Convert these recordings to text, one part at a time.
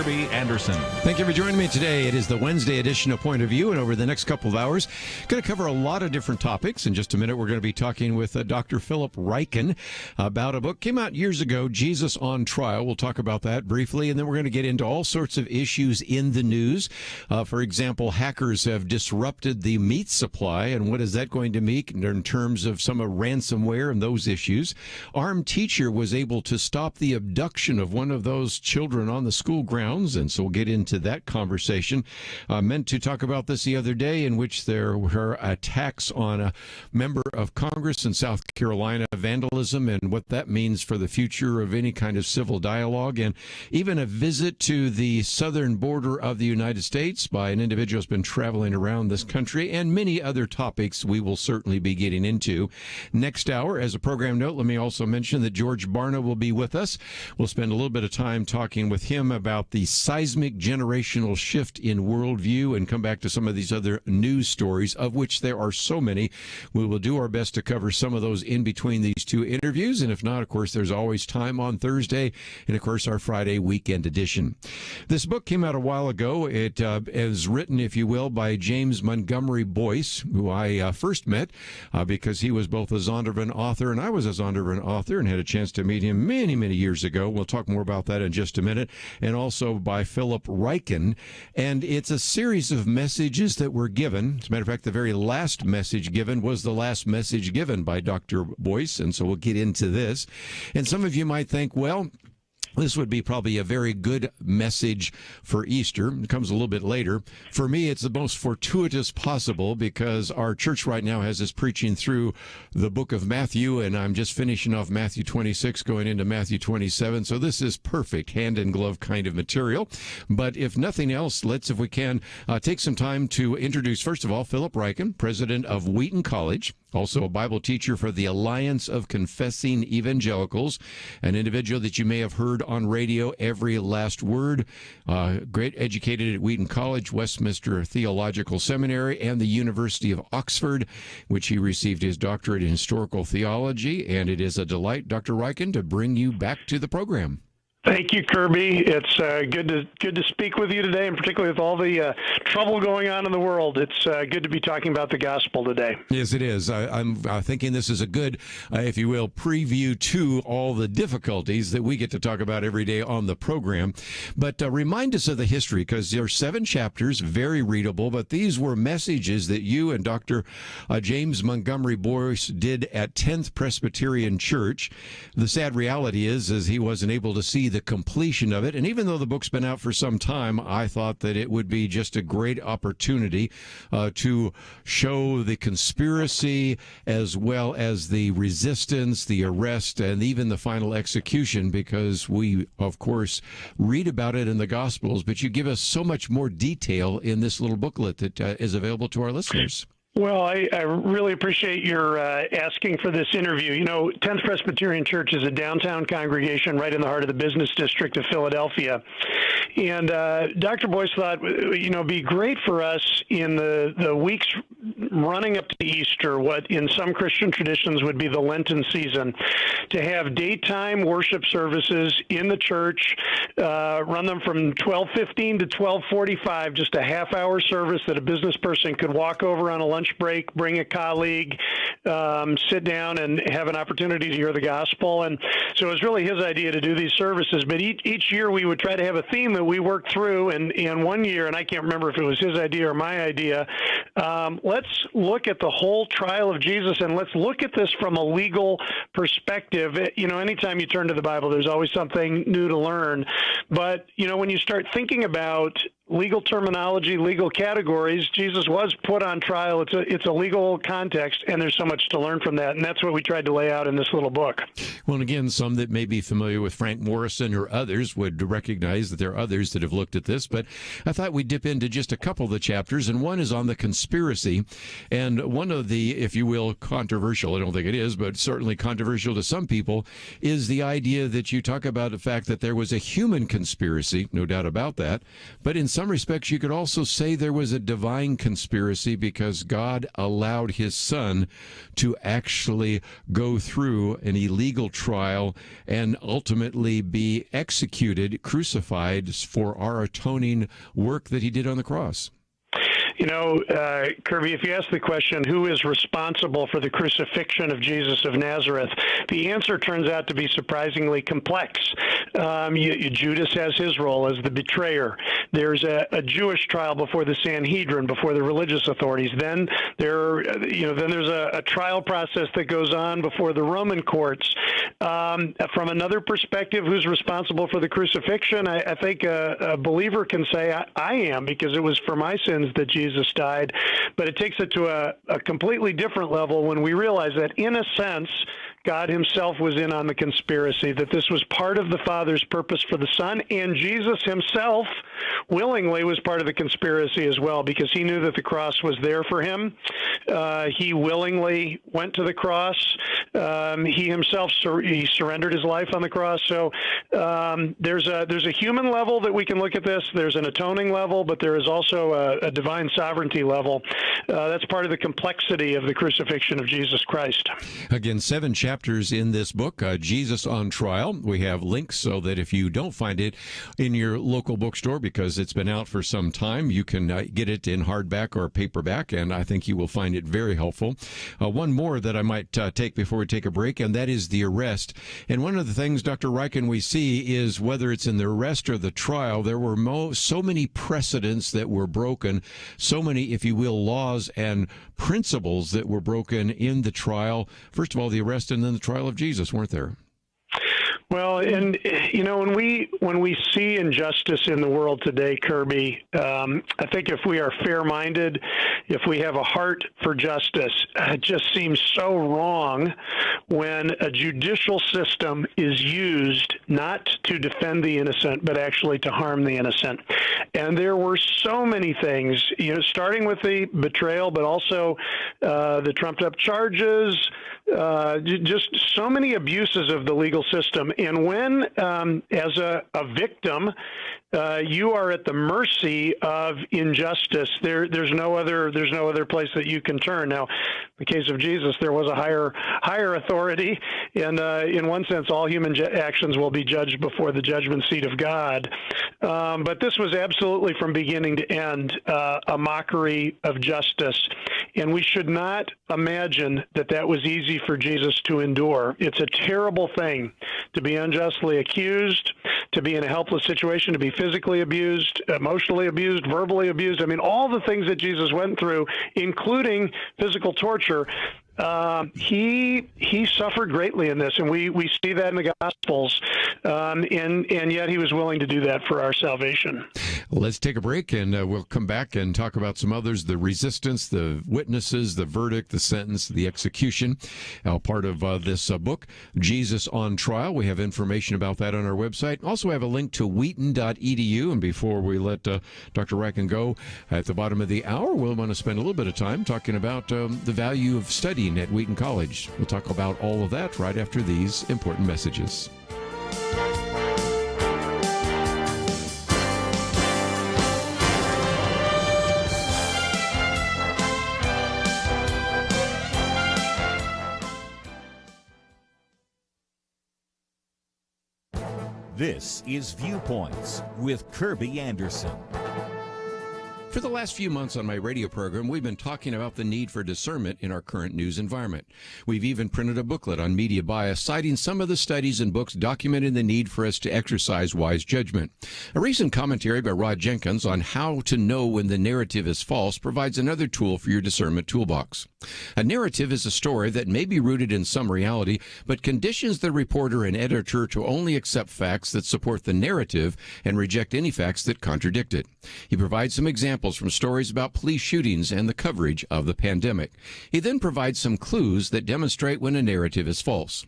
Kerby Anderson. Thank you for joining me today. It is the Wednesday edition of Point of View, and over the next couple of hours, going to cover a lot of different topics. In just a minute, we're going to be talking with Dr. Philip Ryken about a book came out years ago, Jesus on Trial. We'll talk about that briefly, and then we're going to get into all sorts of issues in the news. For example, hackers have disrupted the meat supply, and what is that going to mean in terms of some of ransomware and those issues? Armed teacher was able to stop the abduction of one of those children on the school grounds, and so we'll get into that conversation. Meant to talk about this the other day, in which there were attacks on a member of Congress in South Carolina, vandalism, and what that means for the future of any kind of civil dialogue, and even a visit to the southern border of the United States by an individual who's been traveling around this country, and many other topics we will certainly be getting into. Next hour, as a program note, let me also mention that George Barna will be with us. We'll spend a little bit of time talking with him about the seismic generational shift in worldview and come back to some of these other news stories, of which there are so many. We will do our best to cover some of those in between these two interviews, and if not, of course, there's always time on Thursday, and of course, our Friday weekend edition. This book came out a while ago. It is written, if you will, by James Montgomery Boyce, who I first met because he was both a Zondervan author and I was a Zondervan author, and had a chance to meet him many, many years ago. We'll talk more about that in just a minute. And also by Philip Ryken. And it's a series of messages that were given. As a matter of fact, the very last message given was the last message given by Dr. Boyce. And so we'll get into this. And some of you might think, well, this would be probably a very good message for Easter. It comes a little bit later. For me, it's the most fortuitous possible because our church right now has us preaching through the book of Matthew, and I'm just finishing off Matthew 26, going into Matthew 27. So this is perfect hand-in-glove kind of material. But if nothing else, let's, if we can, take some time to introduce, first of all, Philip Ryken, President of Wheaton College, also a Bible teacher for the Alliance of Confessing Evangelicals, an individual that you may have heard on radio every last word, great educated at Wheaton College, Westminster Theological Seminary, and the University of Oxford, which he received his doctorate in historical theology. And it is a delight, Dr. Ryken, to bring you back to the program. Thank you, Kerby. It's good to speak with you today, and particularly with all the trouble going on in the world. It's good to be talking about the gospel today. Yes, it is. I'm thinking this is a good, if you will, preview to all the difficulties that we get to talk about every day on the program. But remind us of the history, because there are 7 chapters, very readable, but these were messages that you and Dr. James Montgomery Boyce did at 10th Presbyterian Church. The sad reality is he wasn't able to see the completion of it. And even though the book's been out for some time, I thought that it would be just a great opportunity to show the conspiracy as well as the resistance, the arrest, and even the final execution, because we, of course, read about it in the Gospels, but you give us so much more detail in this little booklet that is available to our listeners. Well, I really appreciate your asking for this interview. You know, 10th Presbyterian Church is a downtown congregation right in the heart of the business district of Philadelphia. And Dr. Boyce thought, you know, it'd be great for us in the weeks running up to Easter, what in some Christian traditions would be the Lenten season, to have daytime worship services in the church, run them from 12:15 to 12:45, just a half-hour service that a business person could walk over on a lunch break, bring a colleague, sit down and have an opportunity to hear the gospel. And so it was really his idea to do these services. But each year we would try to have a theme that we worked through. And one year, and I can't remember if it was his idea or my idea, let's look at the whole trial of Jesus, and let's look at this from a legal perspective. You know, anytime you turn to the Bible, there's always something new to learn. But, you know, when you start thinking about legal terminology, legal categories, Jesus was put on trial. It's a legal context, and there's so much to learn from that, and that's what we tried to lay out in this little book. Well, and again, some that may be familiar with Frank Morrison or others would recognize that there are others that have looked at this, but I thought we'd dip into just a couple of the chapters, and one is on the conspiracy, and one of the, if you will, controversial, I don't think it is, but certainly controversial to some people, is the idea that you talk about the fact that there was a human conspiracy, no doubt about that, but in some respects, you could also say there was a divine conspiracy because God allowed his son to actually go through an illegal trial and ultimately be executed, crucified for our atoning work that he did on the cross. You know, Kerby, if you ask the question, who is responsible for the crucifixion of Jesus of Nazareth, the answer turns out to be surprisingly complex. Judas has his role as the betrayer. There's a Jewish trial before the Sanhedrin, before the religious authorities. Then there's a trial process that goes on before the Roman courts. From another perspective, who's responsible for the crucifixion? I think a believer can say, I am, because it was for my sins that Jesus died. But it takes it to a completely different level when we realize that, in a sense, God himself was in on the conspiracy, that this was part of the Father's purpose for the Son, and Jesus himself willingly was part of the conspiracy as well, because he knew that the cross was there for him. He willingly went to the cross. He himself he surrendered his life on the cross. So there's a human level that we can look at this. There's an atoning level, but there is also a divine sovereignty level. That's part of the complexity of the crucifixion of Jesus Christ. Again, 7 chapters in this book, Jesus on Trial. We have links so that if you don't find it in your local bookstore because it's been out for some time, you can get it in hardback or paperback, and I think you will find it very helpful. One more that I might take before we take a break, and that is the arrest. And one of the things, Dr. Ryken, we see is whether it's in the arrest or the trial, there were so many precedents that were broken, so many, if you will, laws and principles that were broken in the trial. First of all, the arrest and then the trial of Jesus, weren't there? Well, and you know, when we see injustice in the world today, Kerby, I think if we are fair-minded, if we have a heart for justice, it just seems so wrong when a judicial system is used not to defend the innocent, but actually to harm the innocent. And there were so many things, you know, starting with the betrayal, but also the trumped-up charges, just so many abuses of the legal system. And when, as a victim, you are at the mercy of injustice, there's no other place that you can turn. Now, in the case of Jesus, there was a higher authority, and in one sense, all human actions will be judged before the judgment seat of God. But this was absolutely, from beginning to end, a mockery of justice, and we should not imagine that was easy for Jesus to endure. It's a terrible thing to be unjustly accused, to be in a helpless situation, to be physically abused, emotionally abused, verbally abused. I mean, all the things that Jesus went through, including physical torture, he suffered greatly in this, and we see that in the Gospels, and yet he was willing to do that for our salvation. Let's take a break, and we'll come back and talk about some others: the resistance, the witnesses, the verdict, the sentence, the execution. Part of this book, Jesus on Trial. We have information about that on our website. Also have a link to wheaton.edu. And before we let Dr. Ryken go at the bottom of the hour, we'll want to spend a little bit of time talking about the value of studying at Wheaton College. We'll talk about all of that right after these important messages. This is Viewpoints with Kerby Anderson. For the last few months on my radio program, we've been talking about the need for discernment in our current news environment. We've even printed a booklet on media bias, citing some of the studies and books documenting the need for us to exercise wise judgment. A recent commentary by Rod Jenkins on how to know when the narrative is false provides another tool for your discernment toolbox. A narrative is a story that may be rooted in some reality, but conditions the reporter and editor to only accept facts that support the narrative and reject any facts that contradict it. He provides some examples from stories about police shootings and the coverage of the pandemic. He then provides some clues that demonstrate when a narrative is false.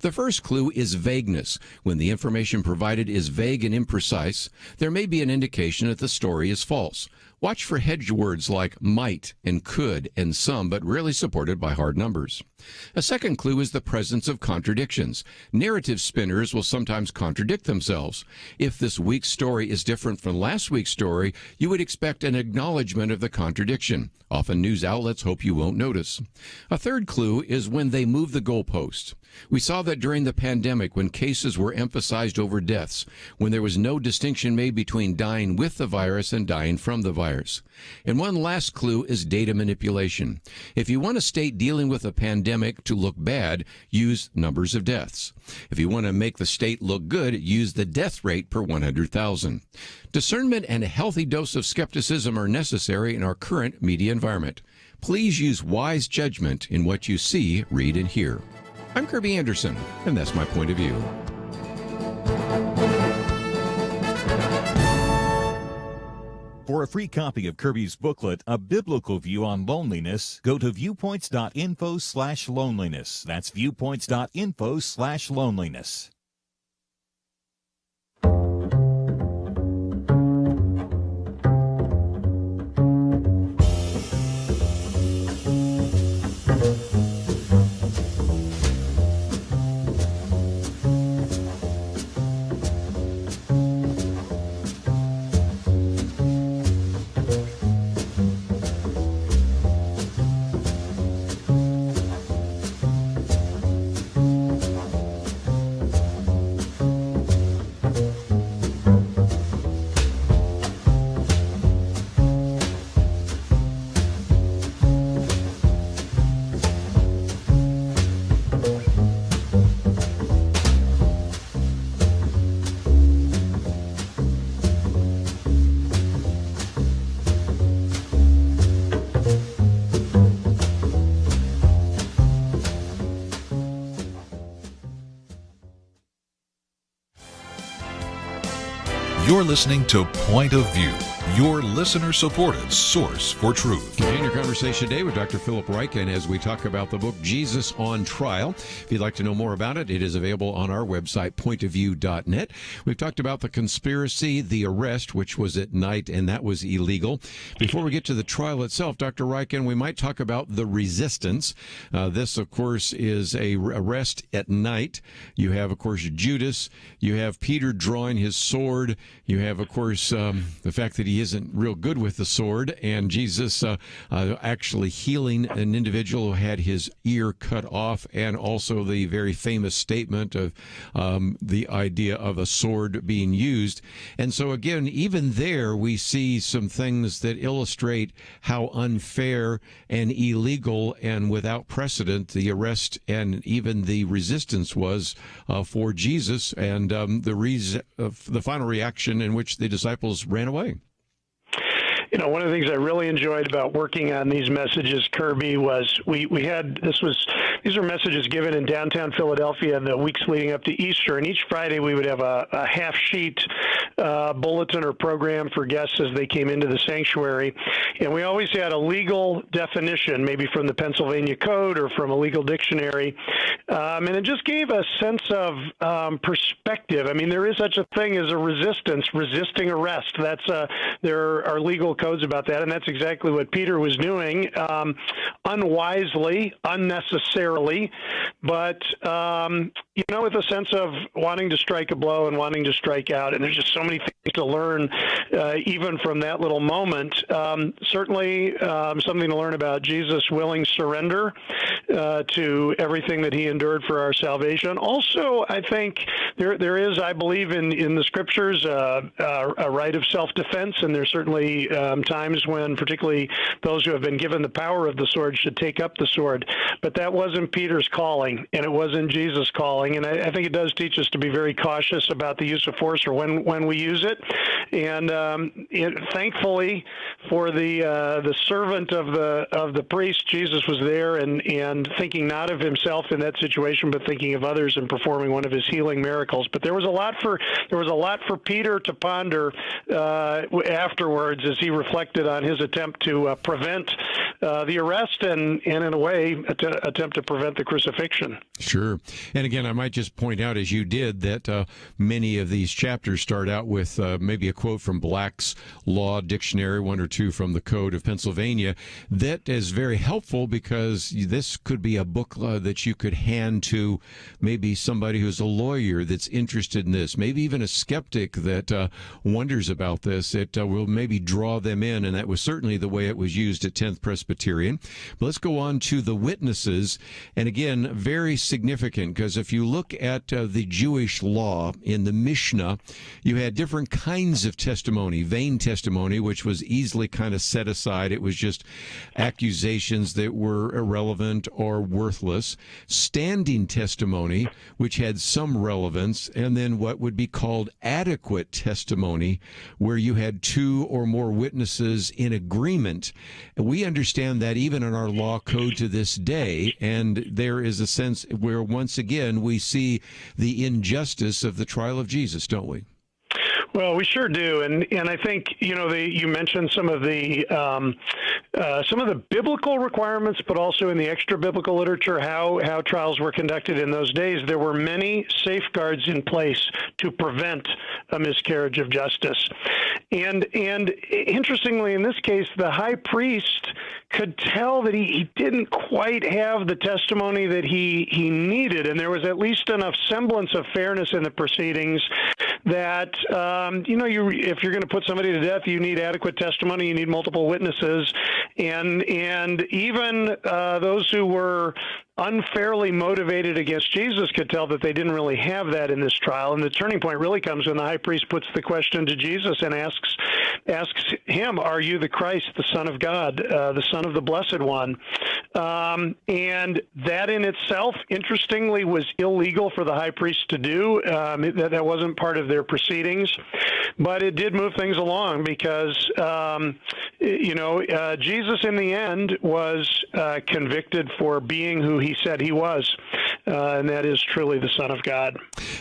The first clue is vagueness. When the information provided is vague and imprecise, there may be an indication that the story is false. Watch for hedge words like might and could and some, but rarely supported by hard numbers. A second clue is the presence of contradictions. Narrative spinners will sometimes contradict themselves. If this week's story is different from last week's story, you would expect an acknowledgement of the contradiction. Often news outlets hope you won't notice. A third clue is when they move the goalpost. We saw that during the pandemic when cases were emphasized over deaths, when there was no distinction made between dying with the virus and dying from the virus. And one last clue is data manipulation. If you want a state dealing with a pandemic to look bad, use numbers of deaths. If you want to make the state look good, use the death rate per 100,000. Discernment and a healthy dose of skepticism are necessary in our current media environment. Please use wise judgment in what you see, read, and hear. I'm Kerby Anderson, and that's my point of view. For a free copy of Kerby's booklet, A Biblical View on Loneliness, go to viewpoints.info/loneliness. That's viewpoints.info/loneliness. You're listening to Point of View, your listener-supported source for truth. Continue your conversation today with Dr. Philip Ryken as we talk about the book Jesus on Trial. If you'd like to know more about it, it is available on our website, pointofview.net. We've talked about the conspiracy, the arrest, which was at night, and that was illegal. Before we get to the trial itself, Dr. Ryken, we might talk about the resistance. This, of course, is a arrest at night. You have, of course, Judas. You have Peter drawing his sword. You have, of course, the fact that he isn't real good with the sword, and Jesus actually healing an individual who had his ear cut off, and also the very famous statement of the idea of a sword being used. And so, again, even there we see some things that illustrate how unfair and illegal and without precedent the arrest and even the resistance was for Jesus, and the final reaction in which the disciples ran away. You know, one of the things I really enjoyed about working on these messages, Kerby, was these are messages given in downtown Philadelphia in the weeks leading up to Easter, and each Friday we would have a half-sheet bulletin or program for guests as they came into the sanctuary, and we always had a legal definition, maybe from the Pennsylvania Code or from a legal dictionary, and it just gave a sense of perspective. I mean, there is such a thing as a resisting arrest. There are legal codes about that, and that's exactly what Peter was doing, unwisely, unnecessarily, but with a sense of wanting to strike a blow and wanting to strike out. And there's just so many things to learn, even from that little moment. Certainly, something to learn about Jesus' willing surrender to everything that he endured for our salvation. Also, I think there is, I believe, in the scriptures, a right of self-defense, and there's certainly times when particularly those who have been given the power of the sword should take up the sword. But that wasn't Peter's calling, and it wasn't Jesus' calling. And I think it does teach us to be very cautious about the use of force or when we use it. And thankfully for the servant of the priest, Jesus was there and thinking not of himself in that situation, but thinking of others and performing one of his healing miracles. But there was a lot for Peter to ponder afterwards as he reflected on his attempt to prevent the arrest and in a way attempt to prevent the crucifixion. Sure. And again, I might just point out, as you did, that many of these chapters start out out with maybe a quote from Black's Law Dictionary, one or two from the Code of Pennsylvania, that is very helpful because this could be a book that you could hand to maybe somebody who's a lawyer that's interested in this, maybe even a skeptic that wonders about this. It will maybe draw them in, and that was certainly the way it was used at 10th Presbyterian. But let's go on to the witnesses, and again, very significant, because if you look at the Jewish law in the Mishnah, you had different kinds of testimony. Vain testimony, which was easily kind of set aside. It was just accusations that were irrelevant or worthless. Standing testimony, which had some relevance, and then what would be called adequate testimony, where you had two or more witnesses in agreement. We understand that even in our law code to this day, and there is a sense where once again we see the injustice of the trial of Jesus, don't we? Well, we sure do, and I think you mentioned some of the biblical requirements, but also in the extra biblical literature, how trials were conducted in those days. There were many safeguards in place to prevent a miscarriage of justice, and interestingly, in this case, the high priest could tell that he didn't quite have the testimony that he needed, and there was at least enough semblance of fairness in the proceedings that if you're going to put somebody to death, you need adequate testimony, you need multiple witnesses, and even those who were unfairly motivated against Jesus could tell that they didn't really have that in this trial. And the turning point really comes when the high priest puts the question to Jesus and asks him, "Are you the Christ, the Son of God, the Son of the Blessed One?" And that in itself, interestingly, was illegal for the high priest to do. That wasn't part of their proceedings, but it did move things along because, Jesus in the end was convicted for being who he said he was, and that is truly the Son of God.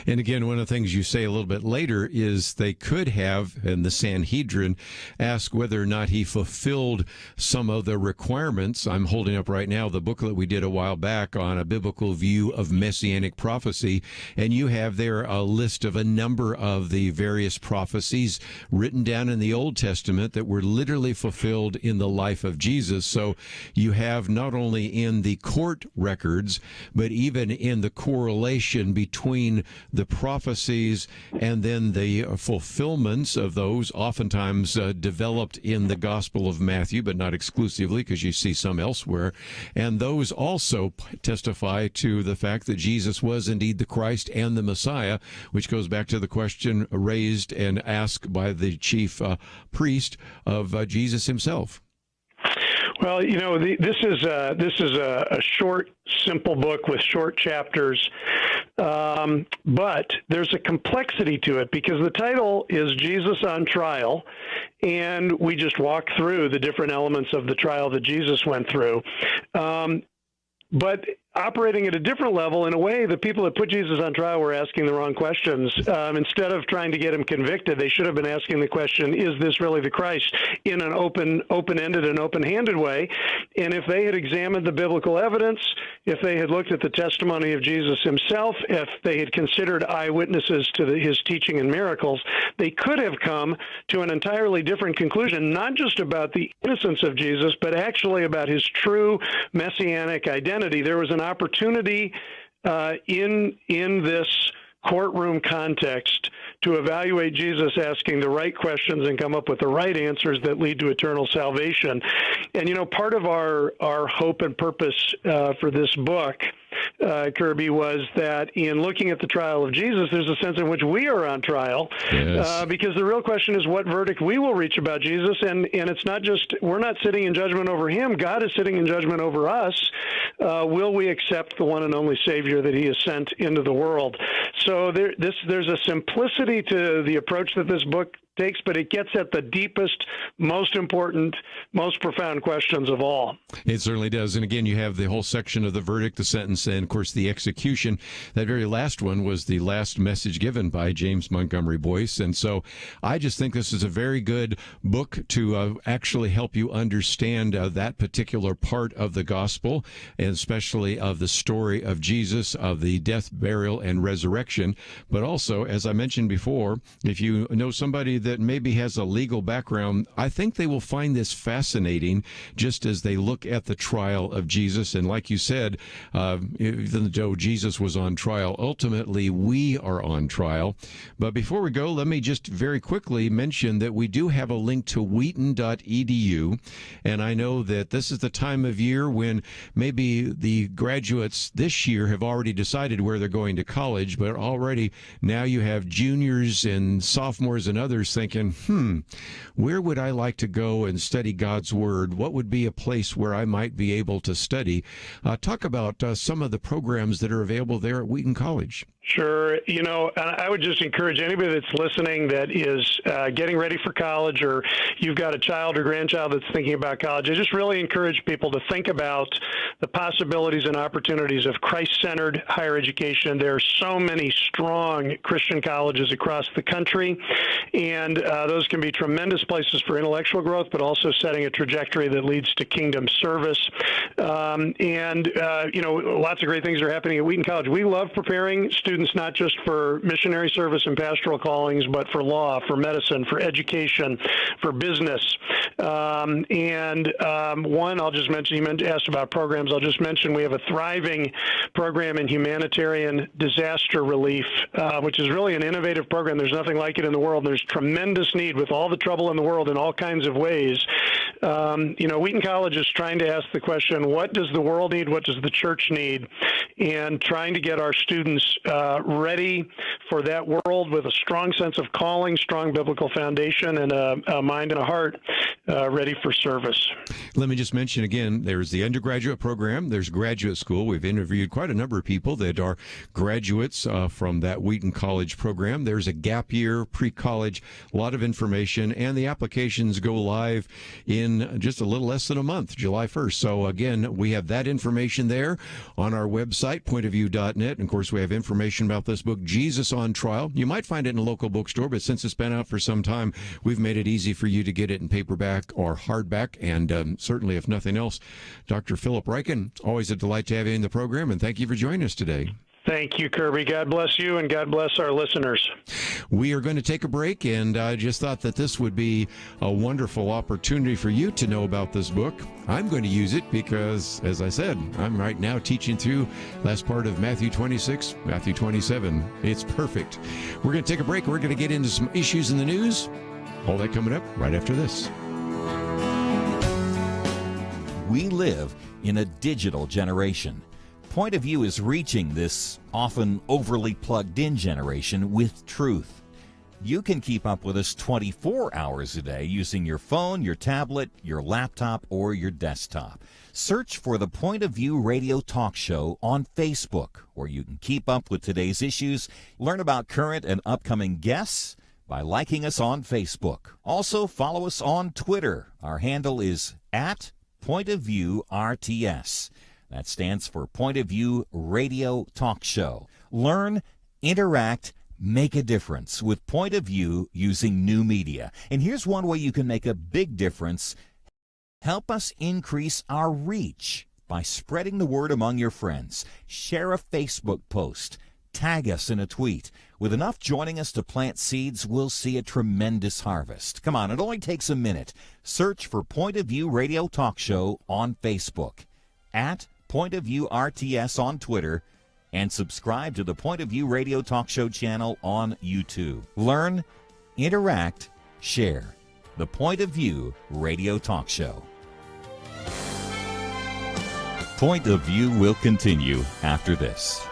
And again, one of the things you say a little bit later is they could have, in the Sanhedrin, ask whether or not he fulfilled some of the requirements. I'm holding up right now the booklet we did a while back on a biblical view of messianic prophecy, and you have there a list of a number of the various prophecies written down in the Old Testament that were literally fulfilled in the life of Jesus. So you have not only in the court records, but even in the correlation between the prophecies and then the fulfillments of those, oftentimes developed in the Gospel of Matthew, but not exclusively, because you see some elsewhere. And those also testify to the fact that Jesus was indeed the Christ and the Messiah, which goes back to the question raised and asked by the chief priest of Jesus himself. Well, this is a short, simple book with short chapters, but there's a complexity to it because the title is Jesus on Trial, and we just walk through the different elements of the trial that Jesus went through. But operating at a different level, in a way, the people that put Jesus on trial were asking the wrong questions. Instead of trying to get him convicted, they should have been asking the question, is this really the Christ, in an open-ended and open-handed way? And if they had examined the biblical evidence, if they had looked at the testimony of Jesus himself, if they had considered eyewitnesses to his teaching and miracles, they could have come to an entirely different conclusion, not just about the innocence of Jesus, but actually about his true messianic identity. There was an opportunity in this courtroom context to evaluate Jesus asking the right questions and come up with the right answers that lead to eternal salvation. And, part of our hope and purpose for this book, Kerby, was that in looking at the trial of Jesus, there's a sense in which we are on trial, yes. Because the real question is what verdict we will reach about Jesus. And it's not just, we're not sitting in judgment over him. God is sitting in judgment over us. Will we accept the one and only Savior that he has sent into the world? So there's a simplicity to the approach that this book takes, but it gets at the deepest, most important, most profound questions of all. It certainly does. And again, you have the whole section of the verdict, the sentence, and of course the execution. That very last one was the last message given by James Montgomery Boyce. And so I just think this is a very good book to actually help you understand that particular part of the gospel, and especially of the story of Jesus, of the death, burial, and resurrection. But also, as I mentioned before, if you know somebody that maybe has a legal background, I think they will find this fascinating just as they look at the trial of Jesus. And like you said, even though Jesus was on trial, ultimately we are on trial. But before we go, let me just very quickly mention that we do have a link to wheaton.edu. And I know that this is the time of year when maybe the graduates this year have already decided where they're going to college, but already now you have juniors and sophomores and others thinking, where would I like to go and study God's Word? What would be a place where I might be able to study? Talk about some of the programs that are available there at Wheaton College. Sure. I would just encourage anybody that's listening that is getting ready for college, or you've got a child or grandchild that's thinking about college. I just really encourage people to think about the possibilities and opportunities of Christ-centered higher education. There are so many strong Christian colleges across the country, and those can be tremendous places for intellectual growth, but also setting a trajectory that leads to kingdom service. Lots of great things are happening at Wheaton College. We love preparing students not just for missionary service and pastoral callings, but for law, for medicine, for education, for business. One, I'll just mention, you asked about programs. I'll just mention we have a thriving program in humanitarian disaster relief, which is really an innovative program. There's nothing like it in the world. There's tremendous need with all the trouble in the world in all kinds of ways. Wheaton College is trying to ask the question, what does the world need? What does the church need? And trying to get our students ready for that world with a strong sense of calling, strong biblical foundation, and a mind and a heart ready for service. Let me just mention again, there's the undergraduate program, there's graduate school. We've interviewed quite a number of people that are graduates from that Wheaton College program. There's a gap year, pre-college, a lot of information, and the applications go live in just a little less than a month, July 1st. So again, we have that information there on our website, pointofview.net. And of course, we have information about this book, Jesus on Trial. You might find it in a local bookstore, but since it's been out for some time, we've made it easy for you to get it in paperback or hardback. And certainly, if nothing else, Dr. Philip Ryken, it's always a delight to have you in the program, and thank you for joining us today. Thank you, Kerby. God bless you, and God bless our listeners. We are going to take a break, and I just thought that this would be a wonderful opportunity for you to know about this book. I'm going to use it because, as I said, I'm right now teaching through last part of Matthew 26, Matthew 27. It's perfect. We're going to take a break. We're going to get into some issues in the news. All that coming up right after this. We live in a digital generation. Point of View is reaching this often overly plugged-in generation with truth. You can keep up with us 24 hours a day using your phone, your tablet, your laptop, or your desktop. Search for the Point of View radio talk show on Facebook, where you can keep up with today's issues, learn about current and upcoming guests by liking us on Facebook. Also, follow us on Twitter. Our handle is @PointOfViewRTS. That stands for Point of View Radio Talk Show. Learn, interact, make a difference with Point of View using new media. And here's one way you can make a big difference. Help us increase our reach by spreading the word among your friends. Share a Facebook post. Tag us in a tweet. With enough joining us to plant seeds, we'll see a tremendous harvest. Come on, it only takes a minute. Search for Point of View Radio Talk Show on Facebook, @PointOfViewRTS on Twitter, and subscribe to the Point of View Radio Talk Show channel on YouTube. Learn, interact, share. The Point of View Radio Talk Show. Point of View will continue after this.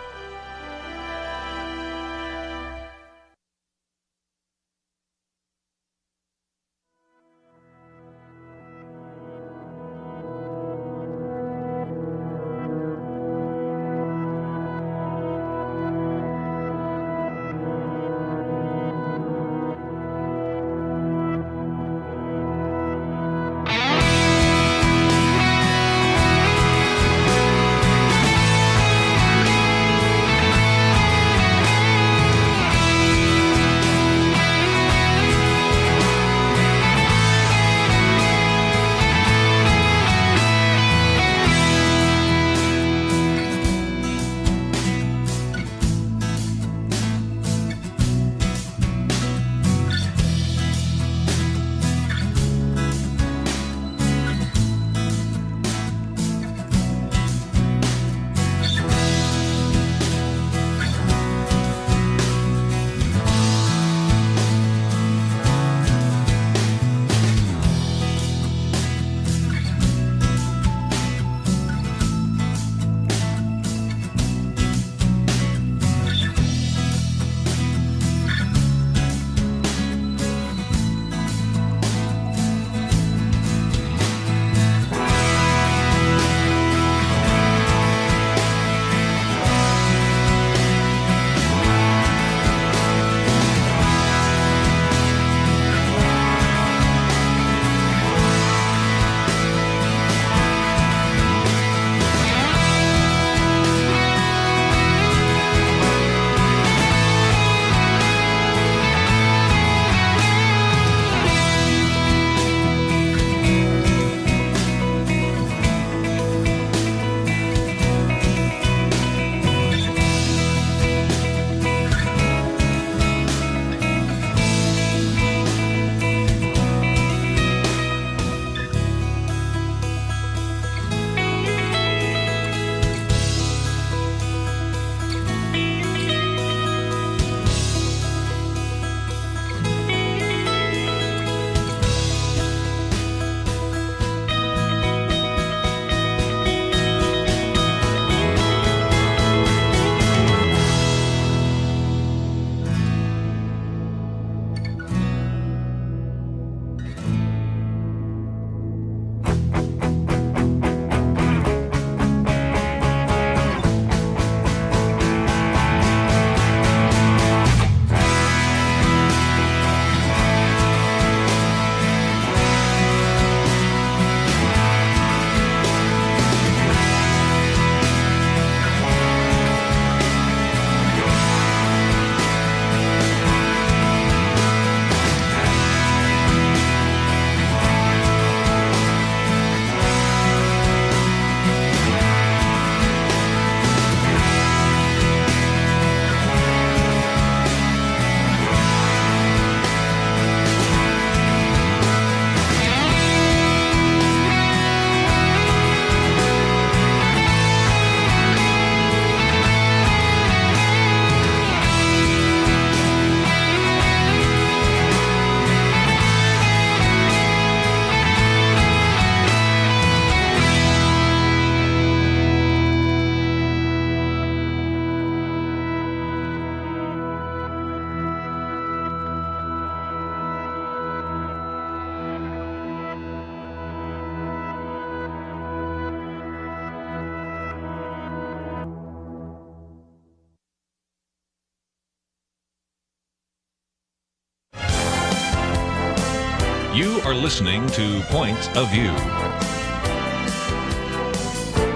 You are listening to Point of View.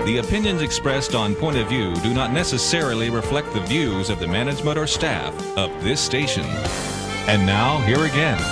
The opinions expressed on Point of View do not necessarily reflect the views of the management or staff of this station. And now, here again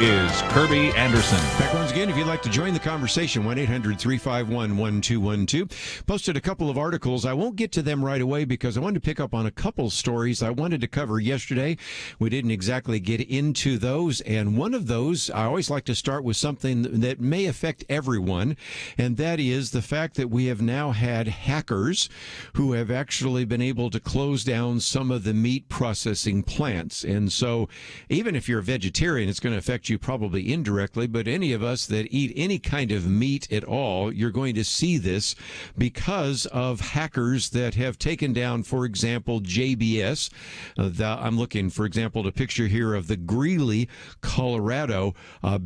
is Kerby Anderson. Back once again, if you'd like to join the conversation, 1-800-351-1212. Posted a couple of articles. I won't get to them right away because I wanted to pick up on a couple stories I wanted to cover yesterday. We didn't exactly get into those, and one of those, I always like to start with something that may affect everyone, and that is the fact that we have now had hackers who have actually been able to close down some of the meat processing plants. And so even if you're a vegetarian, it's going to affect you probably indirectly, but any of us that eat any kind of meat at all, you're going to see this because of hackers that have taken down, for example, JBS. I'm looking, for example, at a picture here of the Greeley, Colorado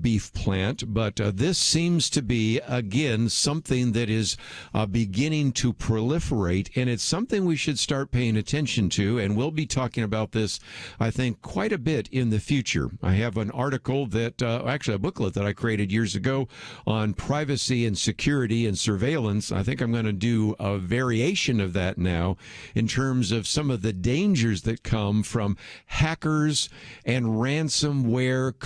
beef plant, but this seems to be, again, something that is beginning to proliferate, and it's something we should start paying attention to, and we'll be talking about this, I think, quite a bit in the future. I have an article that, actually a booklet that I created years ago on privacy and security and surveillance. I think I'm going to do a variation of that now in terms of some of the dangers that come from hackers and ransomware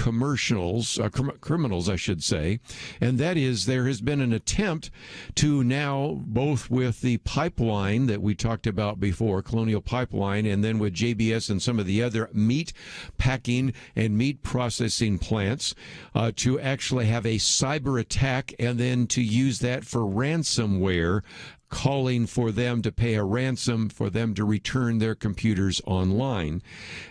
criminals, I should say. And that is, there has been an attempt to now, both with the pipeline that we talked about before, Colonial Pipeline, and then with JBS and some of the other meat packing and meat processing plants, to actually have a cyber attack and then to use that for ransomware, calling for them to pay a ransom for them to return their computers online.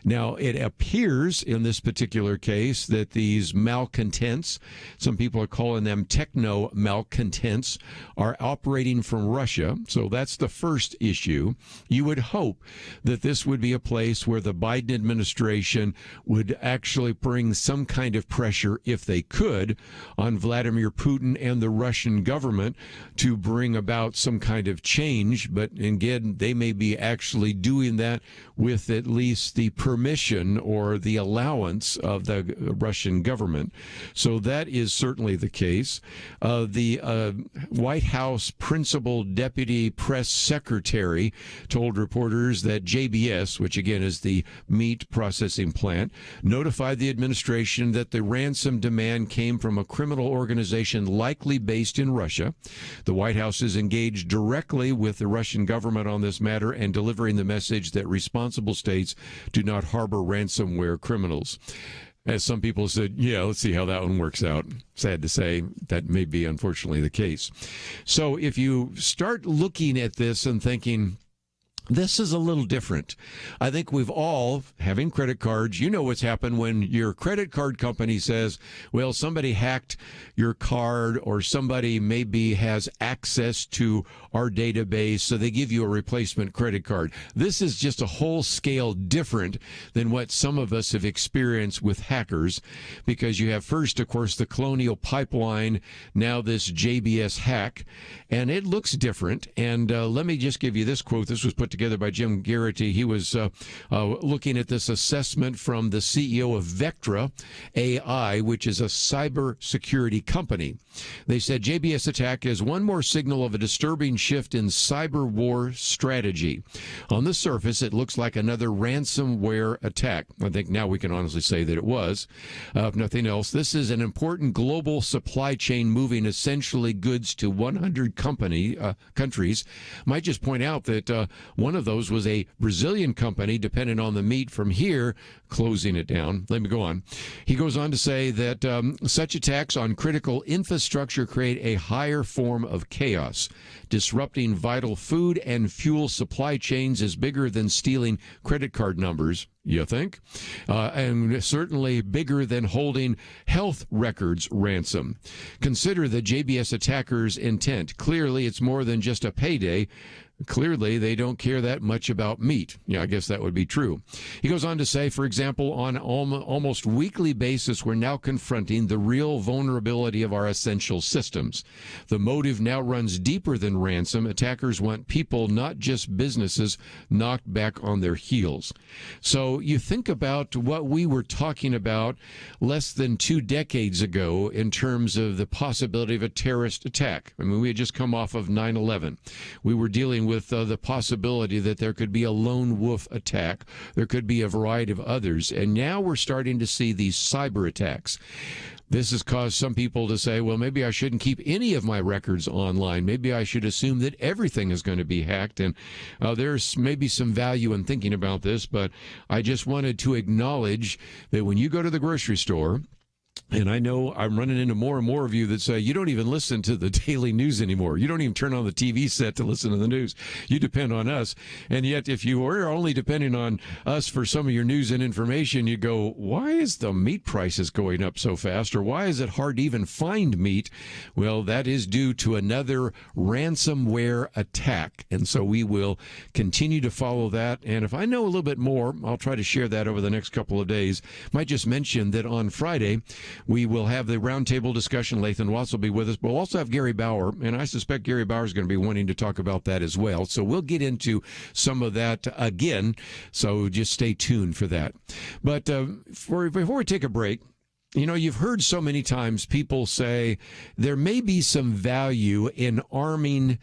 Now, it appears in this particular case that these malcontents, some people are calling them techno malcontents, are operating from Russia. So that's the first issue. You would hope that this would be a place where the Biden administration would actually bring some kind of pressure, if they could, on Vladimir Putin and the Russian government to bring about some kind of change, but again, they may be actually doing that with at least the permission or the allowance of the Russian government. So that is certainly the case. The White House principal deputy press secretary told reporters that JBS, which again is the meat processing plant, notified the administration that the ransom demand came from a criminal organization likely based in Russia. The White House is engaged directly with the Russian government on this matter and delivering the message that responsible states do not harbor ransomware criminals. As some people said, yeah, let's see how that one works out. Sad to say, that may be unfortunately the case. So if you start looking at this and thinking, this is a little different. I think we've all, having credit cards, you know what's happened when your credit card company says, well, somebody hacked your card or somebody maybe has access to our database, so they give you a replacement credit card. This is just a whole scale different than what some of us have experienced with hackers, because you have first, of course, the Colonial Pipeline, now this JBS hack, and it looks different. And let me just give you this quote. This was put together by Jim Garrity. He was looking at this assessment from the CEO of Vectra AI, which is a cybersecurity company. They said JBS attack is one more signal of a disturbing shift in cyber war strategy. On the surface, it looks like another ransomware attack. I think now we can honestly say that it was. If nothing else, this is an important global supply chain moving essentially goods to 100 countries. Might just point out that one of those was a Brazilian company, dependent on the meat from here, closing it down. Let me go on. He goes on to say that such attacks on critical infrastructure create a higher form of chaos. Disrupting vital food and fuel supply chains is bigger than stealing credit card numbers, you think? And certainly bigger than holding health records ransom. Consider the JBS attacker's intent. Clearly, it's more than just a payday. Clearly, they don't care that much about meat. Yeah, I guess that would be true. He goes on to say, for example, on almost weekly basis, we're now confronting the real vulnerability of our essential systems. The motive now runs deeper than ransom. Attackers want people, not just businesses, knocked back on their heels. So you think about what we were talking about less than 2 decades ago in terms of the possibility of a terrorist attack. I mean, we had just come off of 9/11. We were dealing with the possibility that there could be a lone wolf attack. There could be a variety of others. And now we're starting to see these cyber attacks. This has caused some people to say, well, maybe I shouldn't keep any of my records online. Maybe I should assume that everything is going to be hacked. And there's maybe some value in thinking about this, but I just wanted to acknowledge that when you go to the grocery store, and I know I'm running into more and more of you that say you don't even listen to the daily news anymore. You don't even turn on the TV set to listen to the news. You depend on us. And yet, if you were only depending on us for some of your news and information, you go, why is the meat prices going up so fast? Or why is it hard to even find meat? Well, that is due to another ransomware attack. And so we will continue to follow that. And if I know a little bit more, I'll try to share that over the next couple of days. Might just mention that on Friday, we will have the roundtable discussion. Lathan Watts will be with us, but we'll also have Gary Bauer, and I suspect Gary Bauer is going to be wanting to talk about that as well. So we'll get into some of that again, so just stay tuned for that. But before we take a break, you know, you've heard so many times people say there may be some value in arming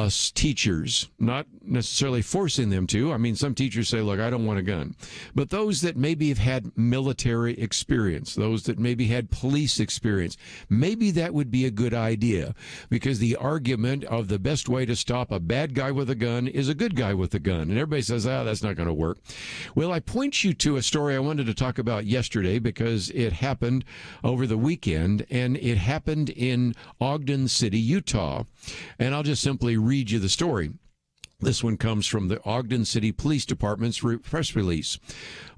teachers, not necessarily forcing them to. I mean, some teachers say, look, I don't want a gun. But those that maybe have had military experience, those that maybe had police experience, maybe that would be a good idea, because the argument of the best way to stop a bad guy with a gun is a good guy with a gun. And everybody says, that's not going to work. Well, I point you to a story I wanted to talk about yesterday because it happened over the weekend, and it happened in Ogden City, Utah. And I'll just simply read you the story. This one comes from the Ogden City Police Department's press release.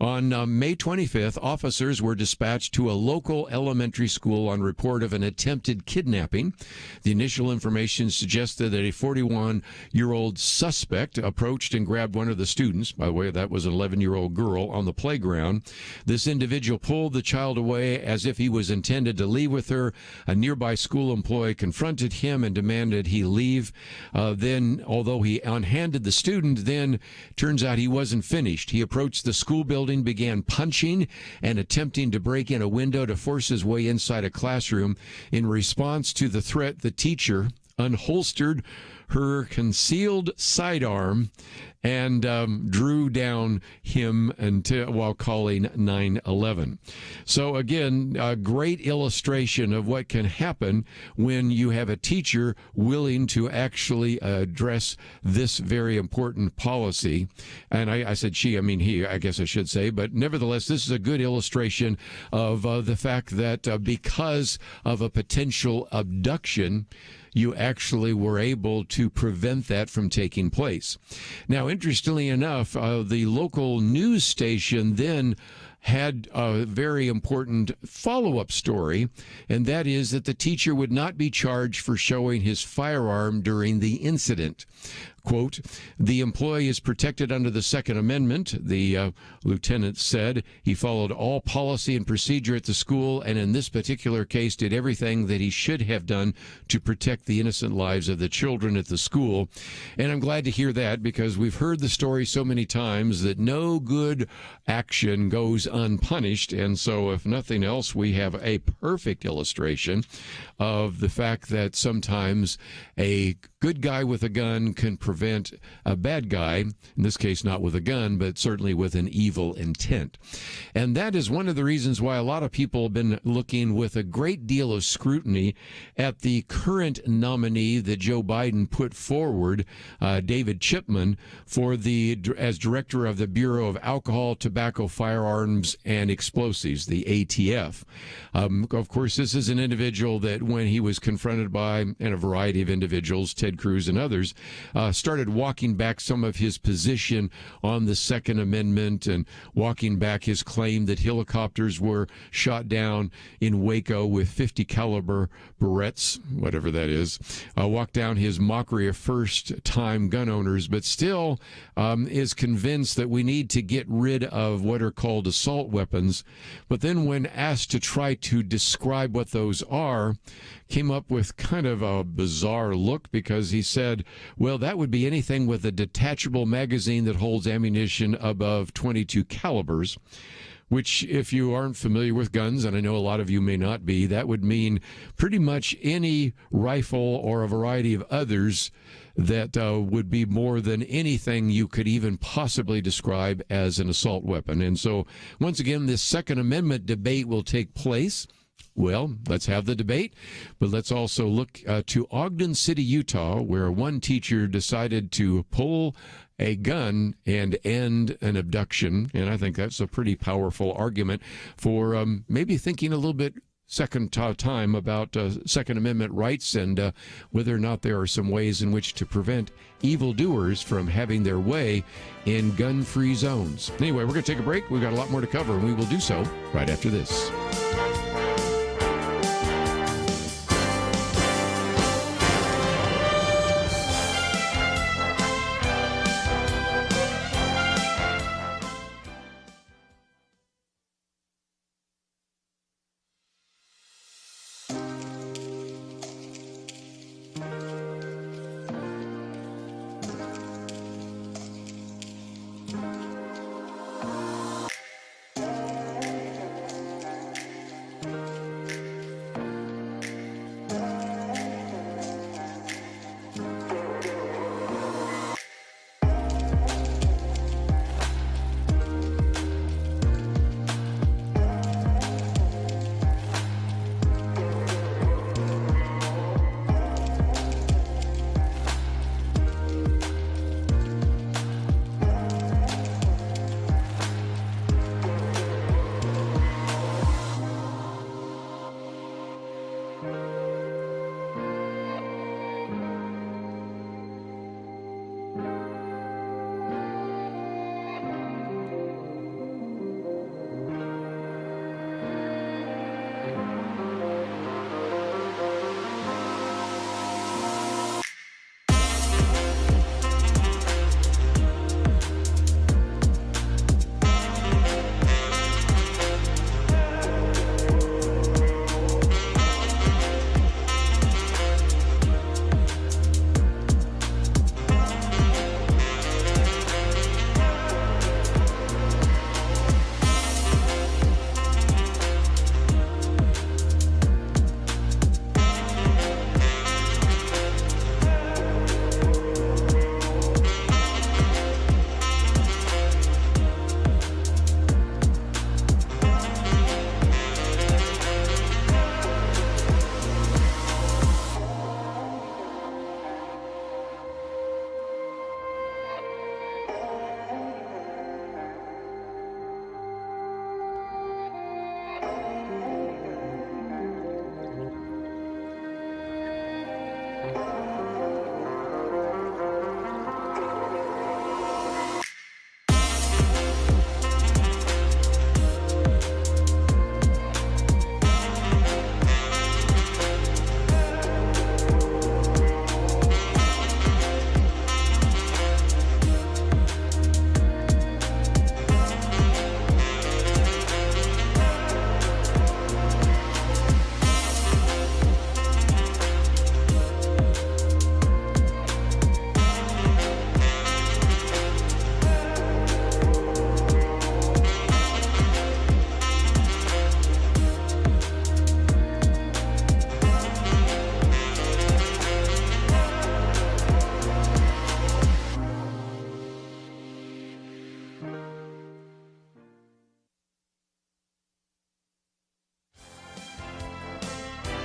On May 25th, officers were dispatched to a local elementary school on report of an attempted kidnapping. The initial information suggested that a 41-year-old suspect approached and grabbed one of the students. By the way, that was an 11-year-old girl on the playground. This individual pulled the child away as if he was intended to leave with her. A nearby school employee confronted him and demanded he leave. Then, although he unhanded the student, then turns out he wasn't finished. He approached the school building, began punching and attempting to break in a window to force his way inside a classroom. In response to the threat, the teacher unholstered her concealed sidearm and drew down him while calling 911. So again, a great illustration of what can happen when you have a teacher willing to actually address this very important policy. And I said she, I mean he, I guess I should say, but nevertheless, this is a good illustration of the fact that because of a potential abduction, you actually were able to prevent that from taking place. Now, interestingly enough, the local news station then had a very important follow-up story, and that is that the teacher would not be charged for showing his firearm during the incident. Quote, the employee is protected under the Second Amendment, the lieutenant said. He followed all policy and procedure at the school, and in this particular case did everything that he should have done to protect the innocent lives of the children at the school. And I'm glad to hear that, because we've heard the story so many times that no good action goes unpunished. And so if nothing else, we have a perfect illustration of the fact that sometimes a good guy with a gun can prevent a bad guy, in this case not with a gun, but certainly with an evil intent. And that is one of the reasons why a lot of people have been looking with a great deal of scrutiny at the current nominee that Joe Biden put forward, David Chipman, as director of the Bureau of Alcohol, Tobacco, Firearms, and Explosives, the ATF. Of course, this is an individual that when he was confronted by, and a variety of individuals, Ted Cruz and others, started walking back some of his position on the Second Amendment and walking back his claim that helicopters were shot down in Waco with 50 caliber Beretts, whatever that is, walked down his mockery of first-time gun owners, but still is convinced that we need to get rid of what are called assault weapons. But then when asked to try to describe what those are, came up with kind of a bizarre look, because he said, well, that would be anything with a detachable magazine that holds ammunition above 22 calibers, which, if you aren't familiar with guns, and I know a lot of you may not be, that would mean pretty much any rifle or a variety of others that would be more than anything you could even possibly describe as an assault weapon. And so, once again, this Second Amendment debate will take place. Well, let's have the debate, but let's also look to Ogden City, Utah, where one teacher decided to pull a gun and end an abduction. And I think that's a pretty powerful argument for maybe thinking a little bit second time about Second Amendment rights and whether or not there are some ways in which to prevent evildoers from having their way in gun-free zones. Anyway, we're going to take a break. We've got a lot more to cover, and we will do so right after this.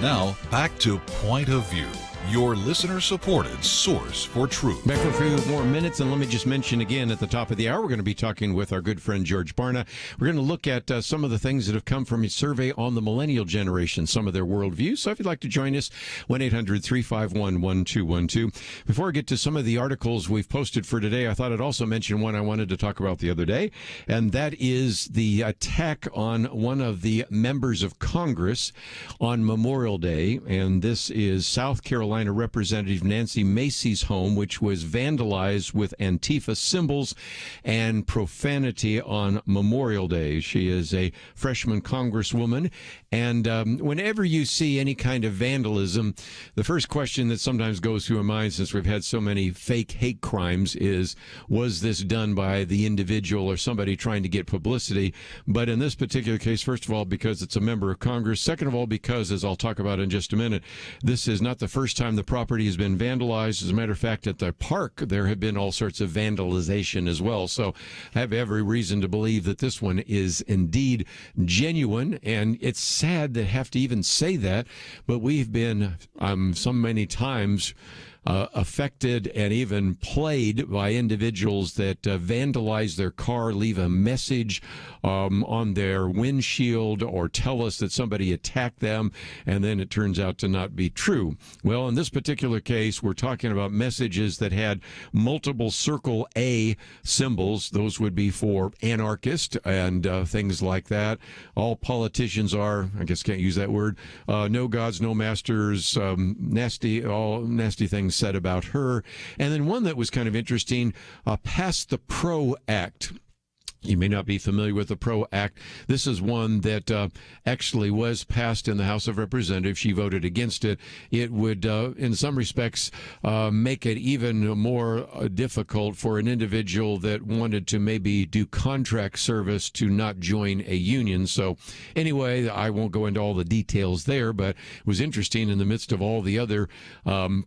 Now, back to Point of View your listener-supported source for truth. Back for a few more minutes, and let me just mention again at the top of the hour, we're going to be talking with our good friend George Barna. We're going to look at some of the things that have come from a survey on the millennial generation, some of their worldviews. So if you'd like to join us, 1-800-351-1212. Before I get to some of the articles we've posted for today, I thought I'd also mention one I wanted to talk about the other day, and that is the attack on one of the members of Congress on Memorial Day, and this is South Carolina Representative Nancy Macy's home, which was vandalized with Antifa symbols and profanity on Memorial Day. She is a freshman congresswoman, and whenever you see any kind of vandalism, the first question that sometimes goes through my mind, since we've had so many fake hate crimes, is, was this done by the individual or somebody trying to get publicity? But in this particular case, first of all, because it's a member of Congress. Second of all, because, as I'll talk about in just a minute, this is not the first time the property has been vandalized. As a matter of fact, at the park, there have been all sorts of vandalization as well. So I have every reason to believe that this one is indeed genuine. And it's sad to have to even say that, but we've been so many times affected and even played by individuals that vandalize their car, leave a message on their windshield, or tell us that somebody attacked them, and then it turns out to not be true. Well, in this particular case, we're talking about messages that had multiple circle A symbols. Those would be for anarchist and things like that. All politicians are, I guess can't use that word, no gods, no masters, all nasty things said about her. And then one that was kind of interesting, Pass the PRO Act. You may not be familiar with the PRO Act. This is one that actually was passed in the House of Representatives. She voted against it. It would, in some respects, make it even more difficult for an individual that wanted to maybe do contract service to not join a union. So anyway, I won't go into all the details there, but it was interesting in the midst of all the other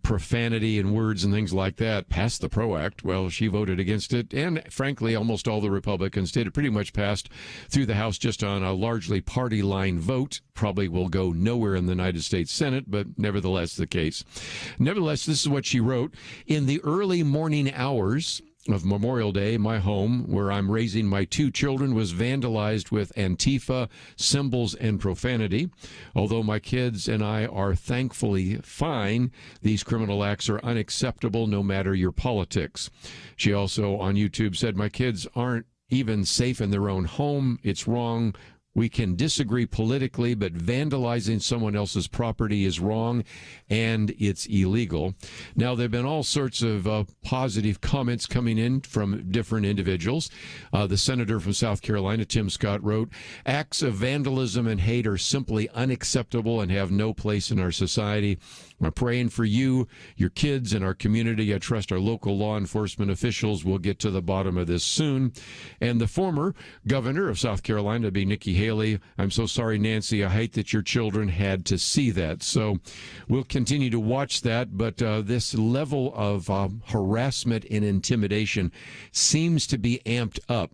profanity and words and things like that. Passed the PRO Act. Well, she voted against it, and frankly, almost all the Republicans did. It pretty much passed through the House just on a largely party line vote. Probably will go nowhere in the United States Senate, but nevertheless the case. Nevertheless, this is what she wrote. In the early morning hours of Memorial Day, my home, where I'm raising my two children, was vandalized with Antifa symbols and profanity. Although my kids and I are thankfully fine, these criminal acts are unacceptable no matter your politics. She also on YouTube said, my kids aren't even safe in their own home. It's wrong. We can disagree politically, but vandalizing someone else's property is wrong, and it's illegal. Now, there have been all sorts of positive comments coming in from different individuals. The senator from South Carolina, Tim Scott, wrote, acts of vandalism and hate are simply unacceptable and have no place in our society. I'm praying for you, your kids, and our community. I trust our local law enforcement officials will get to the bottom of this soon. And the former governor of South Carolina, be Nikki Haley, I'm so sorry, Nancy. I hate that your children had to see that. So we'll continue to watch that. But this level of harassment and intimidation seems to be amped up.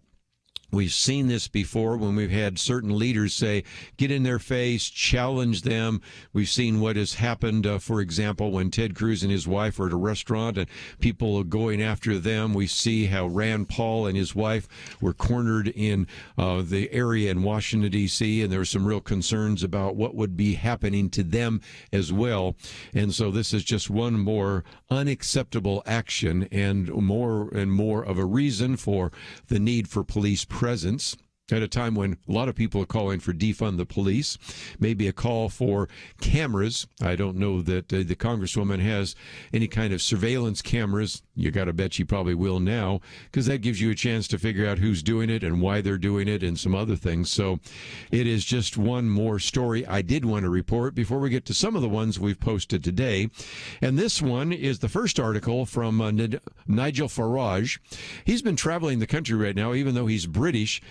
We've seen this before when we've had certain leaders say, get in their face, challenge them. We've seen what has happened, for example, when Ted Cruz and his wife were at a restaurant and people are going after them. We see how Rand Paul and his wife were cornered in the area in Washington, D.C., and there were some real concerns about what would be happening to them as well. And so this is just one more unacceptable action and more of a reason for the need for police presence at a time when a lot of people are calling for defund the police, maybe a call for cameras. I don't know that the Congresswoman has any kind of surveillance cameras. You got to bet she probably will now, because that gives you a chance to figure out who's doing it and why they're doing it and some other things. So it is just one more story I did want to report before we get to some of the ones we've posted today. And this one is the first article from Nigel Farage. He's been traveling the country right now, even though he's British,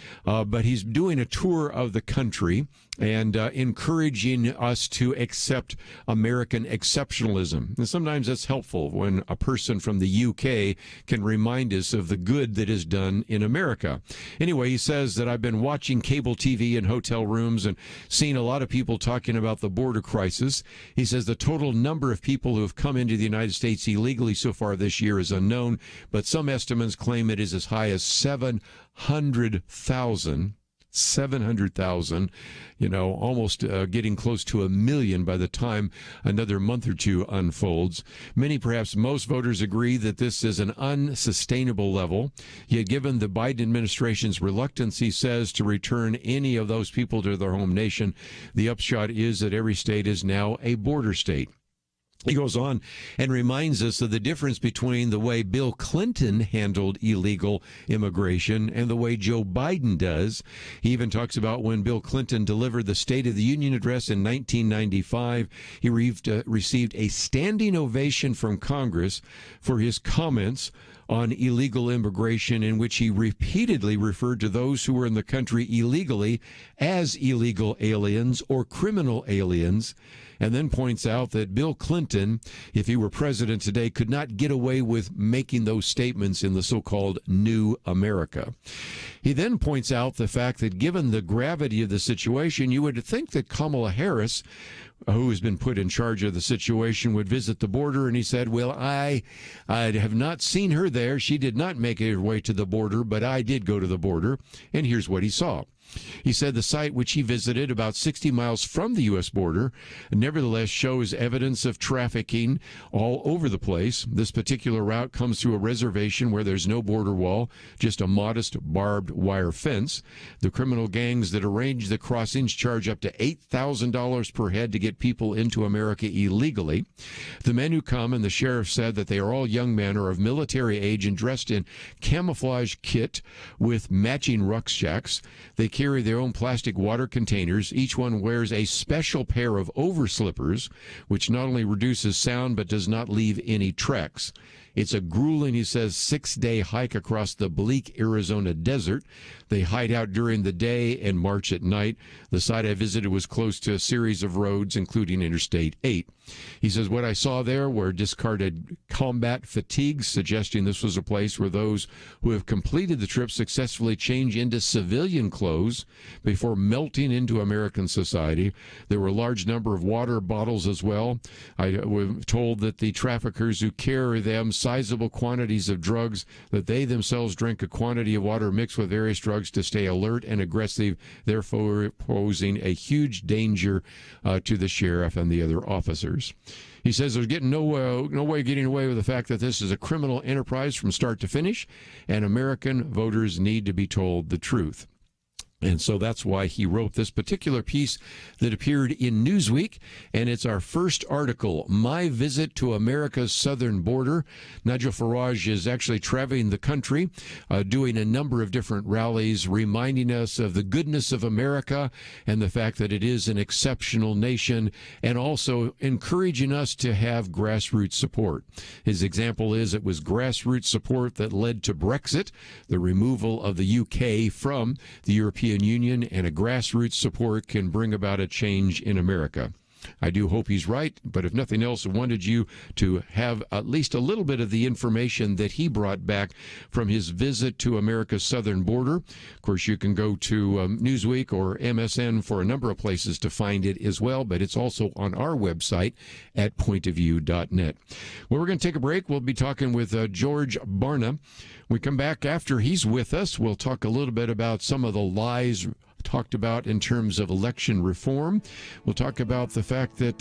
but he's doing a tour of the country, and encouraging us to accept American exceptionalism. And sometimes that's helpful when a person from the UK can remind us of the good that is done in America. Anyway, he says that I've been watching cable TV in hotel rooms and seen a lot of people talking about the border crisis. He says the total number of people who have come into the United States illegally so far this year is unknown, but some estimates claim it is as high as 700,000. 700,000, almost getting close to 1 million by the time another month or two unfolds. Many, perhaps most voters agree that this is an unsustainable level. Yet given the Biden administration's reluctance, he says, to return any of those people to their home nation, the upshot is that every state is now a border state. He goes on and reminds us of the difference between the way Bill Clinton handled illegal immigration and the way Joe Biden does. He even talks about when Bill Clinton delivered the State of the Union address in 1995, he received a standing ovation from Congress for his comments on illegal immigration, in which he repeatedly referred to those who were in the country illegally as illegal aliens or criminal aliens, and then points out that Bill Clinton, if he were president today, could not get away with making those statements in the so-called New America. He then points out the fact that given the gravity of the situation, you would think that Kamala Harris, who has been put in charge of the situation, would visit the border. And he said, well, I have not seen her there. She did not make her way to the border, but I did go to the border. And here's what he saw. He said the site which he visited, about 60 miles from the U.S. border, nevertheless shows evidence of trafficking all over the place. This particular route comes through a reservation where there's no border wall, just a modest barbed wire fence. The criminal gangs that arrange the crossings charge up to $8,000 per head to get people into America illegally. The men who come, and the sheriff said that they are all young men or of military age and dressed in camouflage kit with matching rucksacks. They carry their own plastic water containers. Each one wears a special pair of overslippers, which not only reduces sound but does not leave any tracks. It's a grueling, he says, 6-day hike across the bleak Arizona desert. They hide out during the day and march at night. The site I visited was close to a series of roads, including Interstate 8. He says, what I saw there were discarded combat fatigues, suggesting this was a place where those who have completed the trip successfully change into civilian clothes before melting into American society. There were a large number of water bottles as well. I was told that the traffickers who carry them sizable quantities of drugs, that they themselves drink a quantity of water mixed with various drugs to stay alert and aggressive, therefore posing a huge danger to the sheriff and the other officers. He says there's no way getting away with the fact that this is a criminal enterprise from start to finish, and American voters need to be told the truth. And so that's why he wrote this particular piece that appeared in Newsweek, and it's our first article, My Visit to America's Southern Border. Nigel Farage is actually traveling the country, doing a number of different rallies, reminding us of the goodness of America and the fact that it is an exceptional nation, and also encouraging us to have grassroots support. His example is it was grassroots support that led to Brexit, the removal of the UK from the European Union, and a grassroots support can bring about a change in America. I do hope he's right, but if nothing else, I wanted you to have at least a little bit of the information that he brought back from his visit to America's southern border. Of course, you can go to Newsweek or MSN for a number of places to find it as well, but it's also on our website at pointofview.net. Well, we're going to take a break. We'll be talking with George Barna. We come back after he's with us. We'll talk a little bit about some of the lies talked about in terms of election reform. We'll talk about the fact that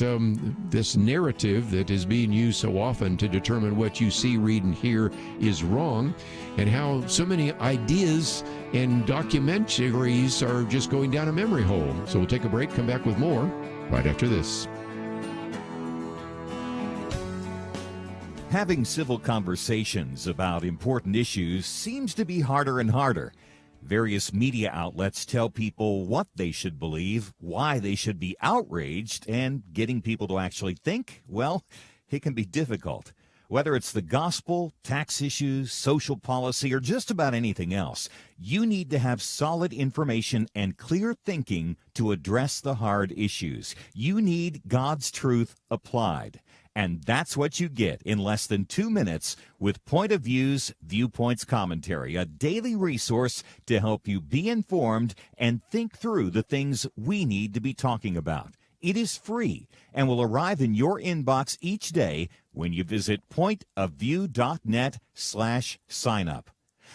this narrative that is being used so often to determine what you see, read, and hear is wrong, and how so many ideas and documentaries are just going down a memory hole. So we'll take a break, come back with more right after this. Having civil conversations about important issues seems to be harder and harder. Various media outlets tell people what they should believe, why they should be outraged, and getting people to actually think, well, it can be difficult. Whether it's the gospel, tax issues, social policy, or just about anything else, you need to have solid information and clear thinking to address the hard issues. You need God's truth applied. And that's what you get in less than 2 minutes with Point of View's Viewpoints Commentary, a daily resource to help you be informed and think through the things we need to be talking about. It is free and will arrive in your inbox each day when you visit pointofview.net/signup.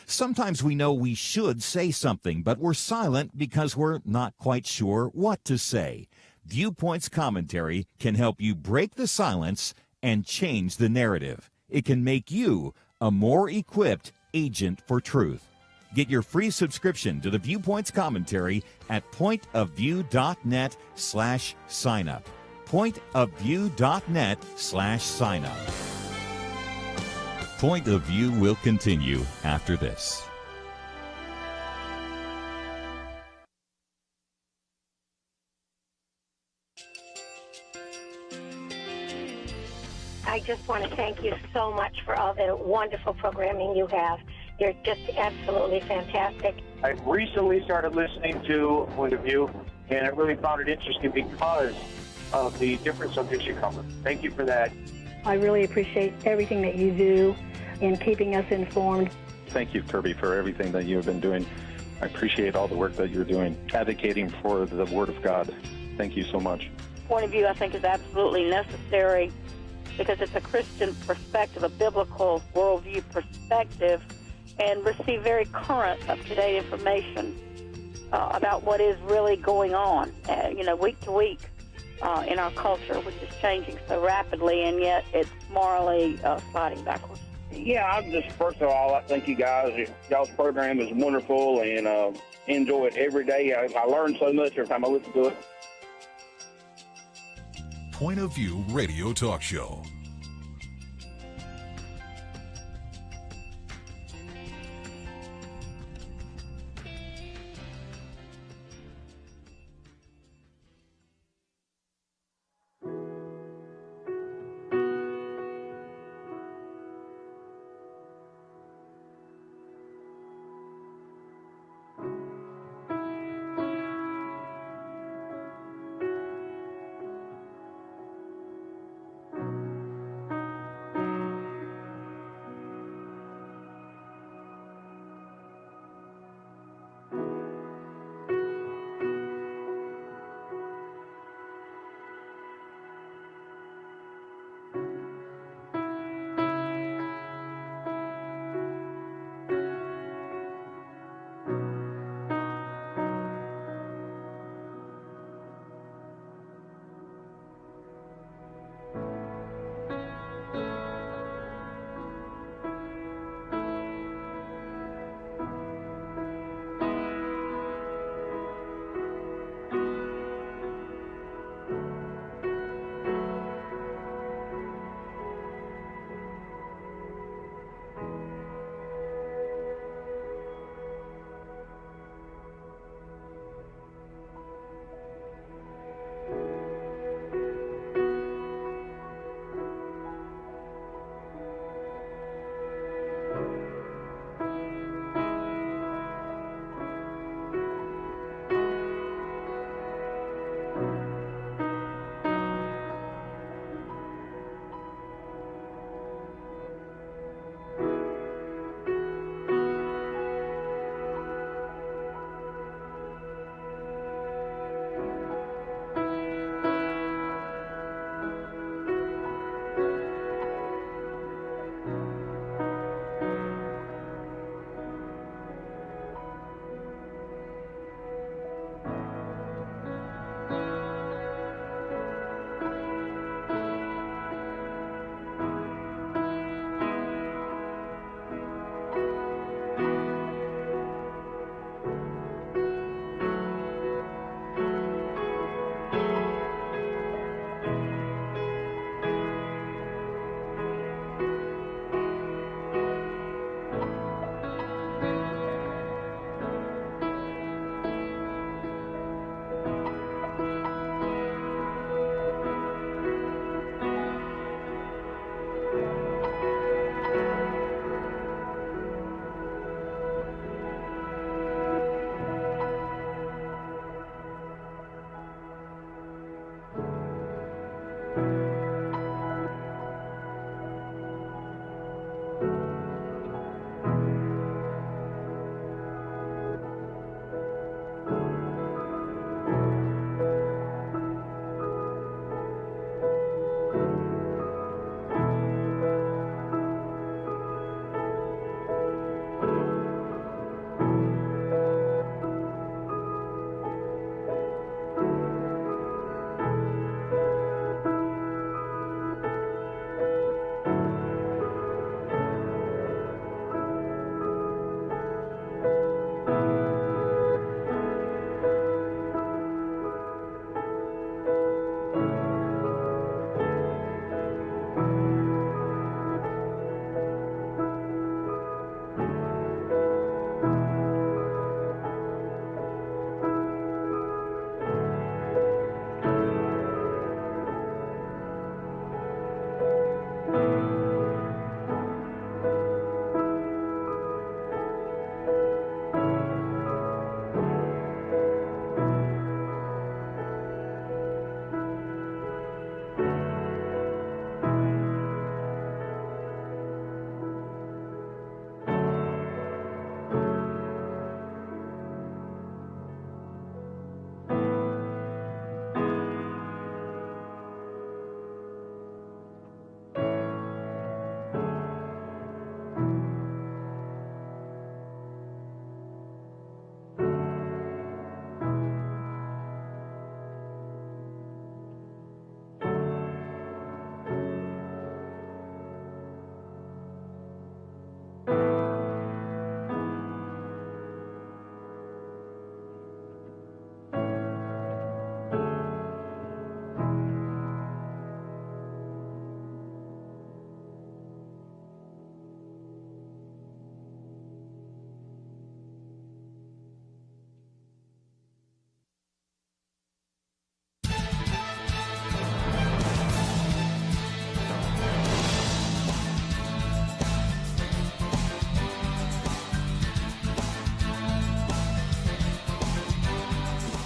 Sometimes we know we should say something, but we're silent because we're not quite sure what to say. Viewpoints Commentary can help you break the silence and change the narrative. It can make you a more equipped agent for truth. Get your free subscription to the Viewpoints Commentary at pointofview.net/signup. Pointofview.net/signup. Point of View will continue after this. I just want to thank you so much for all the wonderful programming you have. You're just absolutely fantastic. I recently started listening to Point of View, and I really found it interesting because of the different subjects you cover. Thank you for that. I really appreciate everything that you do in keeping us informed. Thank you, Kerby, for everything that you have been doing. I appreciate all the work that you're doing, advocating for the Word of God. Thank you so much. Point of View, I think, is absolutely necessary because it's a Christian perspective, a biblical worldview perspective, and receive very current, up-to-date information about what is really going on, week to week in our culture, which is changing so rapidly, and yet it's morally sliding backwards. Yeah, I just, first of all, I thank you guys. Y'all's program is wonderful, and enjoy it every day. I learn so much every time I listen to it. Point of View Radio Talk Show.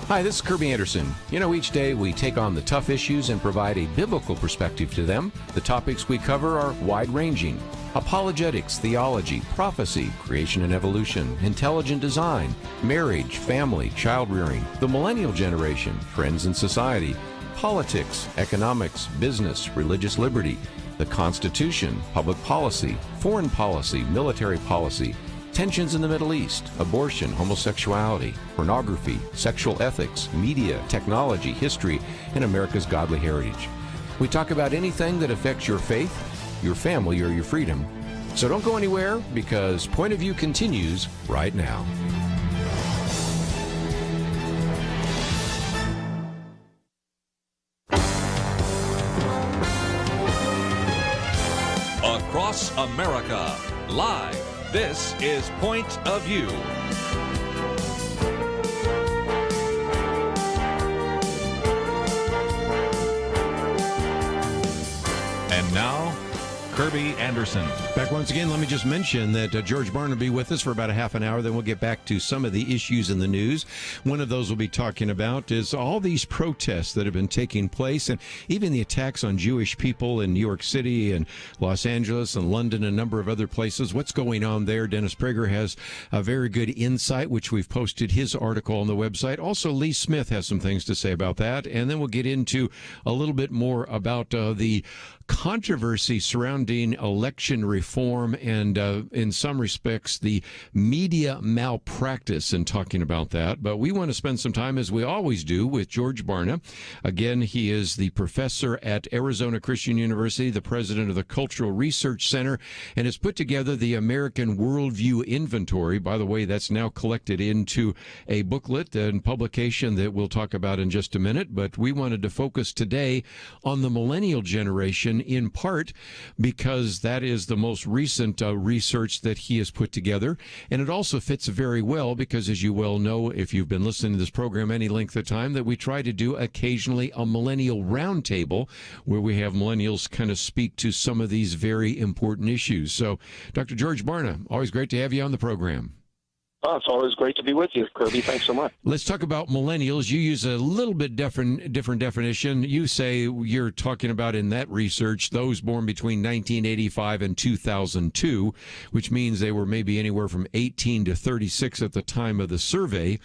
Hi, this is Kerby Anderson. You know, each day we take on the tough issues and provide a biblical perspective to them. The topics we cover are wide-ranging. Apologetics, theology, prophecy, creation and evolution, intelligent design, marriage, family, child-rearing, the millennial generation, trends in society, politics, economics, business, religious liberty, the Constitution, public policy, foreign policy, military policy, tensions in the Middle East, abortion, homosexuality, pornography, sexual ethics, media, technology, history, and America's godly heritage. We talk about anything that affects your faith, your family, or your freedom. So don't go anywhere, because Point of View continues right now. Across America, live. This is Point of View. And now, Kerby Anderson. Back once again, let me just mention that George Barna will be with us for about a half an hour. Then we'll get back to some of the issues in the news. One of those we'll be talking about is all these protests that have been taking place, and even the attacks on Jewish people in New York City and Los Angeles and London and a number of other places. What's going on there? Dennis Prager has a very good insight, which we've posted his article on the website. Also, Lee Smith has some things to say about that. And then we'll get into a little bit more about the controversy surrounding election reform and, in some respects, the media malpractice and talking about that. But we want to spend some time, as we always do, with George Barna. Again, he is the professor at Arizona Christian University, the president of the Cultural Research Center, and has put together the American Worldview Inventory. By the way, that's now collected into a booklet and publication that we'll talk about in just a minute. But we wanted to focus today on the millennial generation, in part because that is the most recent research that he has put together. And it also fits very well because, as you well know, if you've been listening to this program any length of time, that we try to do occasionally a millennial roundtable where we have millennials kind of speak to some of these very important issues. So, Dr. George Barna, always great to have you on the program. Oh, it's always great to be with you, Kerby. Thanks so much. Let's talk about millennials. You use a little bit different definition. You say you're talking about in that research those born between 1985 and 2002, which means they were maybe anywhere from 18 to 36 at the time of the survey.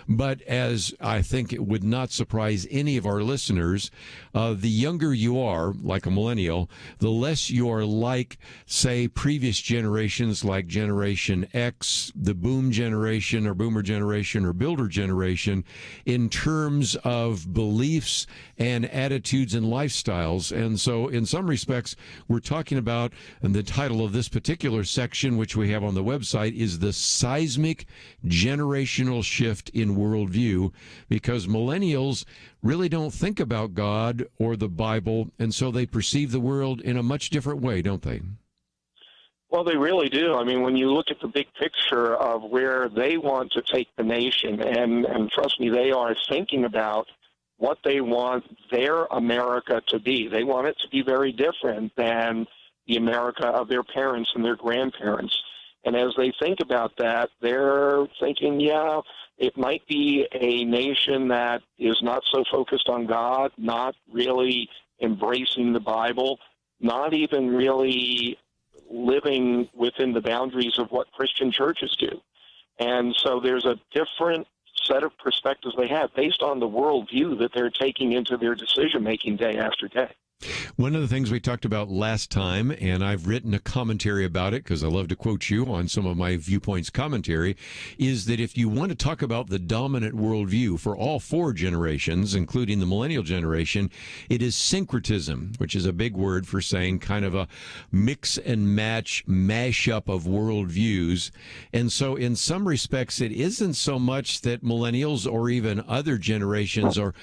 But as I think it would not surprise any of our listeners, the younger you are, like a millennial, the less you are like, say, previous generations like Generation X, the boom generation, or boomer generation, or builder generation, in terms of beliefs and attitudes and lifestyles. And so in some respects, we're talking about, and the title of this particular section, which we have on the website, is the seismic generational shift in worldview, because millennials really don't think about God or the Bible, and so they perceive the world in a much different way, don't they? Well, they really do. I mean, when you look at the big picture of where they want to take the nation, and trust me, they are thinking about what they want their America to be. They want it to be very different than the America of their parents and their grandparents. And as they think about that, they're thinking, yeah, it might be a nation that is not so focused on God, not really embracing the Bible, not even really living within the boundaries of what Christian churches do. And so there's a different set of perspectives they have based on the worldview that they're taking into their decision-making day after day. One of the things we talked about last time, and I've written a commentary about it because I love to quote you on some of my Viewpoints commentary, is that if you want to talk about the dominant worldview for all four generations, including the millennial generation, it is syncretism, which is a big word for saying kind of a mix and mash up of worldviews. And so in some respects, it isn't so much that millennials or even other generations are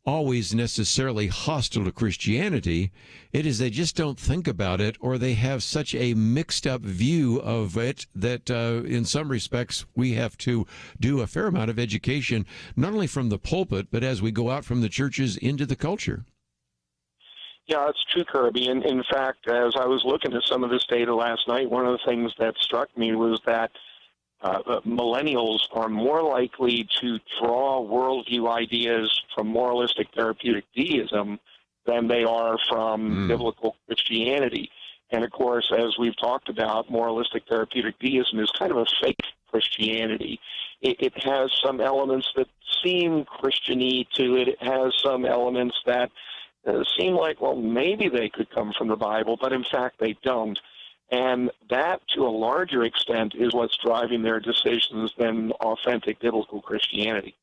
always necessarily hostile to Christianity. It is they just don't think about it, or they have such a mixed up view of it that in some respects we have to do a fair amount of education, not only from the pulpit, but as we go out from the churches into the culture. Yeah, it's true, Kerby. And in fact, as I was looking at some of this data last night, one of the things that struck me was that millennials are more likely to draw worldview ideas from moralistic therapeutic deism than they are from biblical Christianity. And of course, as we've talked about, moralistic therapeutic deism is kind of a fake Christianity. It has some elements that seem Christian-y to it. It has some elements that seem like, well, maybe they could come from the Bible, but in fact they don't. And that, to a larger extent, is what's driving their decisions than authentic biblical Christianity.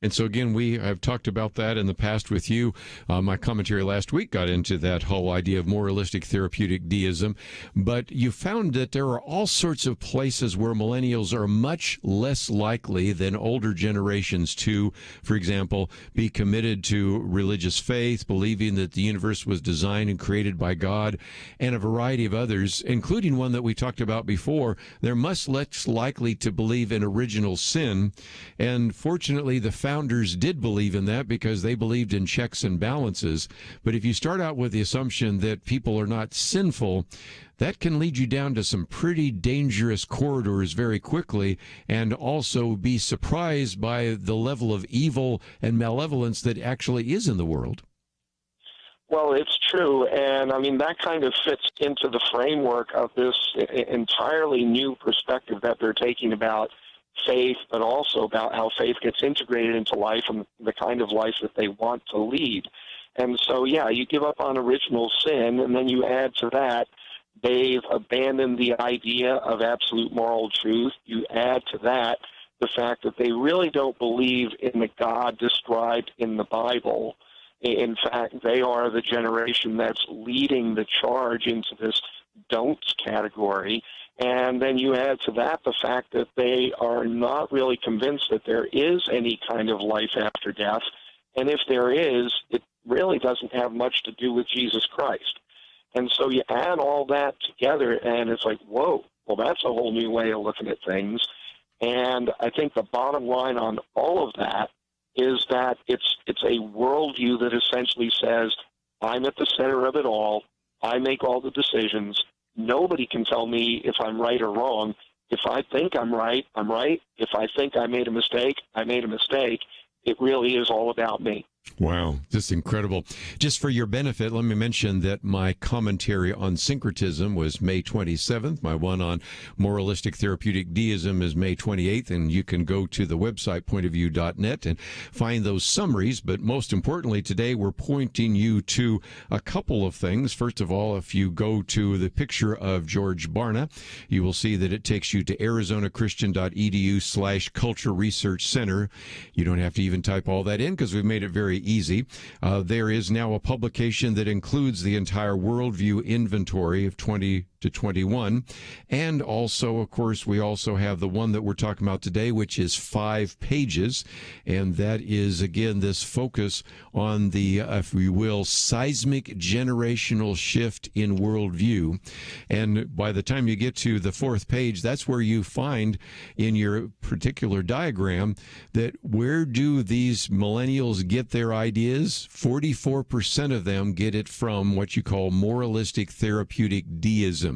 And so, again, I've talked about that in the past with you. My commentary last week got into that whole idea of moralistic therapeutic deism. But you found that there are all sorts of places where millennials are much less likely than older generations to, for example, be committed to religious faith, believing that the universe was designed and created by God, and a variety of others, including one that we talked about before. They're much less likely to believe in original sin. And fortunately, the founders did believe in that because they believed in checks and balances. But if you start out with the assumption that people are not sinful, that can lead you down to some pretty dangerous corridors very quickly, and also be surprised by the level of evil and malevolence that actually is in the world. Well, it's true, and I mean, that kind of fits into the framework of this entirely new perspective that they're taking about faith, but also about how faith gets integrated into life and the kind of life that they want to lead. And so, yeah, you give up on original sin, and then you add to that, they've abandoned the idea of absolute moral truth. You add to that the fact that they really don't believe in the God described in the Bible. In fact, they are the generation that's leading the charge into this don'ts category. And then you add to that the fact that they are not really convinced that there is any kind of life after death. And if there is, it really doesn't have much to do with Jesus Christ. And so you add all that together, and it's like, whoa, well, that's a whole new way of looking at things. And I think the bottom line on all of that is that it's a worldview that essentially says, I'm at the center of it all. I make all the decisions. Nobody can tell me if I'm right or wrong. If I think I'm right, I'm right. If I think I made a mistake, I made a mistake. It really is all about me. Wow, just incredible. Just for your benefit, let me mention that my commentary on syncretism was May 27th. My one on moralistic therapeutic deism is May 28th, and you can go to the website pointofview.net and find those summaries. But most importantly, today we're pointing you to a couple of things. First of all, if you go to the picture of George Barna, you will see that it takes you to arizonachristian.edu/culture research center. You don't have to even type all that in because we've made it very easy. There is now a publication that includes the entire worldview inventory of 20 to 21. And also, of course, we also have the one that we're talking about today, which is 5 pages. And that is, again, this focus on the, if we will, seismic generational shift in worldview. And by the time you get to the 4th page, that's where you find in your particular diagram that where do these millennials get their ideas? 44% of them get it from what you call moralistic therapeutic deism.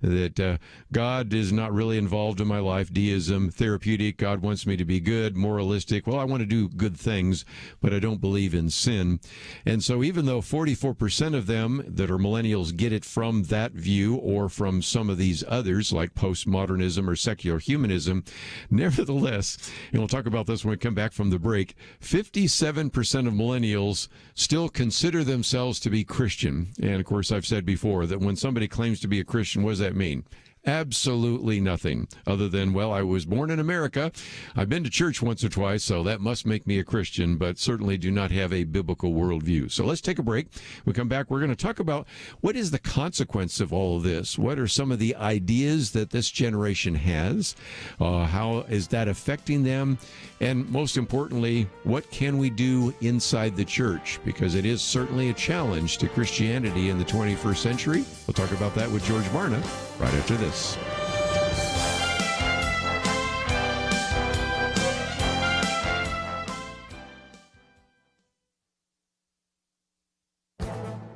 That God is not really involved in my life. Deism, therapeutic, God wants me to be good. Moralistic, well, I want to do good things, but I don't believe in sin. And so even though 44% of them that are millennials get it from that view or from some of these others like postmodernism or secular humanism, nevertheless, and we'll talk about this when we come back from the break, 57% of millennials still consider themselves to be Christian. And of course, I've said before that when somebody claims to be a Christian, what does that mean? Absolutely nothing other than, well, I was born in America. I've been to church once or twice, so that must make me a Christian, but certainly do not have a biblical worldview. So let's take a break. When we come back, we're going to talk about what is the consequence of all of this? What are some of the ideas that this generation has? How is that affecting them? And most importantly, what can we do inside the church? Because it is certainly a challenge to Christianity in the 21st century. We'll talk about that with George Barna right after this.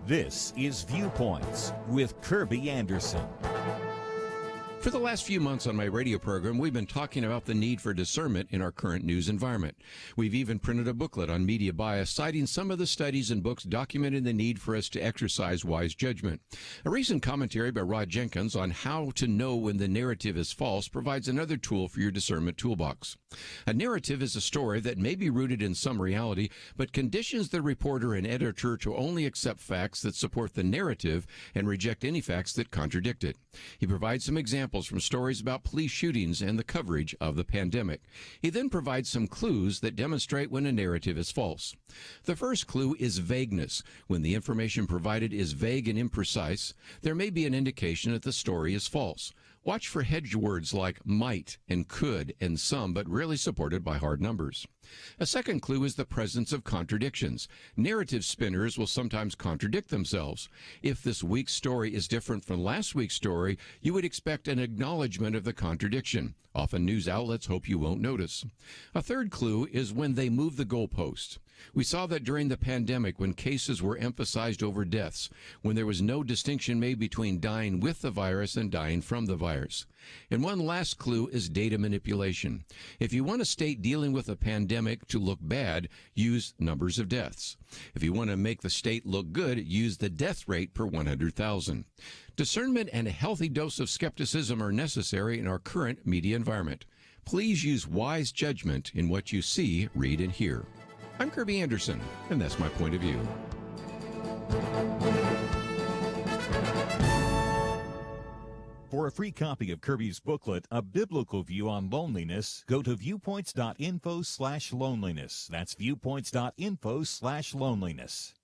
This is Viewpoints with Kerby Anderson. For the last few months on my radio program, we've been talking about the need for discernment in our current news environment. We've even printed a booklet on media bias, citing some of the studies and books documenting the need for us to exercise wise judgment. A recent commentary by Rod Jenkins on how to know when the narrative is false provides another tool for your discernment toolbox. A narrative is a story that may be rooted in some reality, but conditions the reporter and editor to only accept facts that support the narrative and reject any facts that contradict it. He provides some examples from stories about police shootings and the coverage of the pandemic. He then provides some clues that demonstrate when a narrative is false. The first clue is vagueness. When the information provided is vague and imprecise, there may be an indication that the story is false. Watch for hedge words like might and could and some, but rarely supported by hard numbers. A second clue is the presence of contradictions. Narrative spinners will sometimes contradict themselves. If this week's story is different from last week's story, you would expect an acknowledgement of the contradiction. Often news outlets hope you won't notice. A third clue is when they move the goalpost. We saw that during the pandemic when cases were emphasized over deaths, when there was no distinction made between dying with the virus and dying from the virus. And one last clue is data manipulation. If you want a state dealing with a pandemic to look bad, use numbers of deaths. If you want to make the state look good, use the death rate per 100,000. Discernment and a healthy dose of skepticism are necessary in our current media environment. Please use wise judgment in what you see, read, and hear. I'm Kerby Anderson, and that's my point of view. For a free copy of Kerby's booklet, A Biblical View on Loneliness, go to viewpoints.info/loneliness. That's viewpoints.info/loneliness.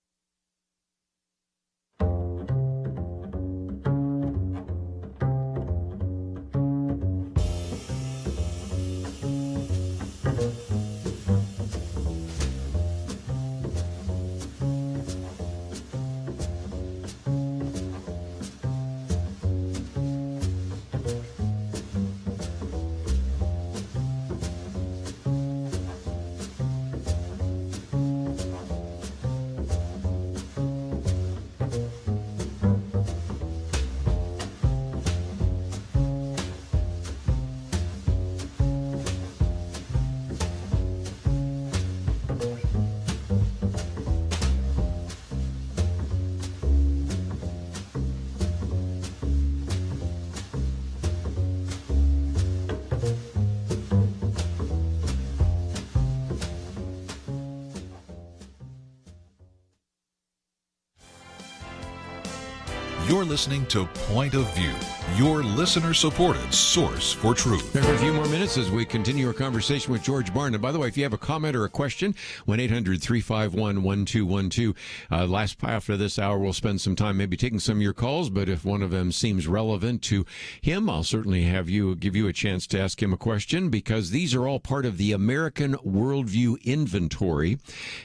You're listening to Point of View, your listener-supported source for truth. There are a few more minutes as we continue our conversation with George Barna. By the way, if you have a comment or a question, 1-800-351-1212. Last half of this hour, we'll spend some time maybe taking some of your calls, but if one of them seems relevant to him, I'll certainly give you a chance to ask him a question, because these are all part of the American Worldview Inventory.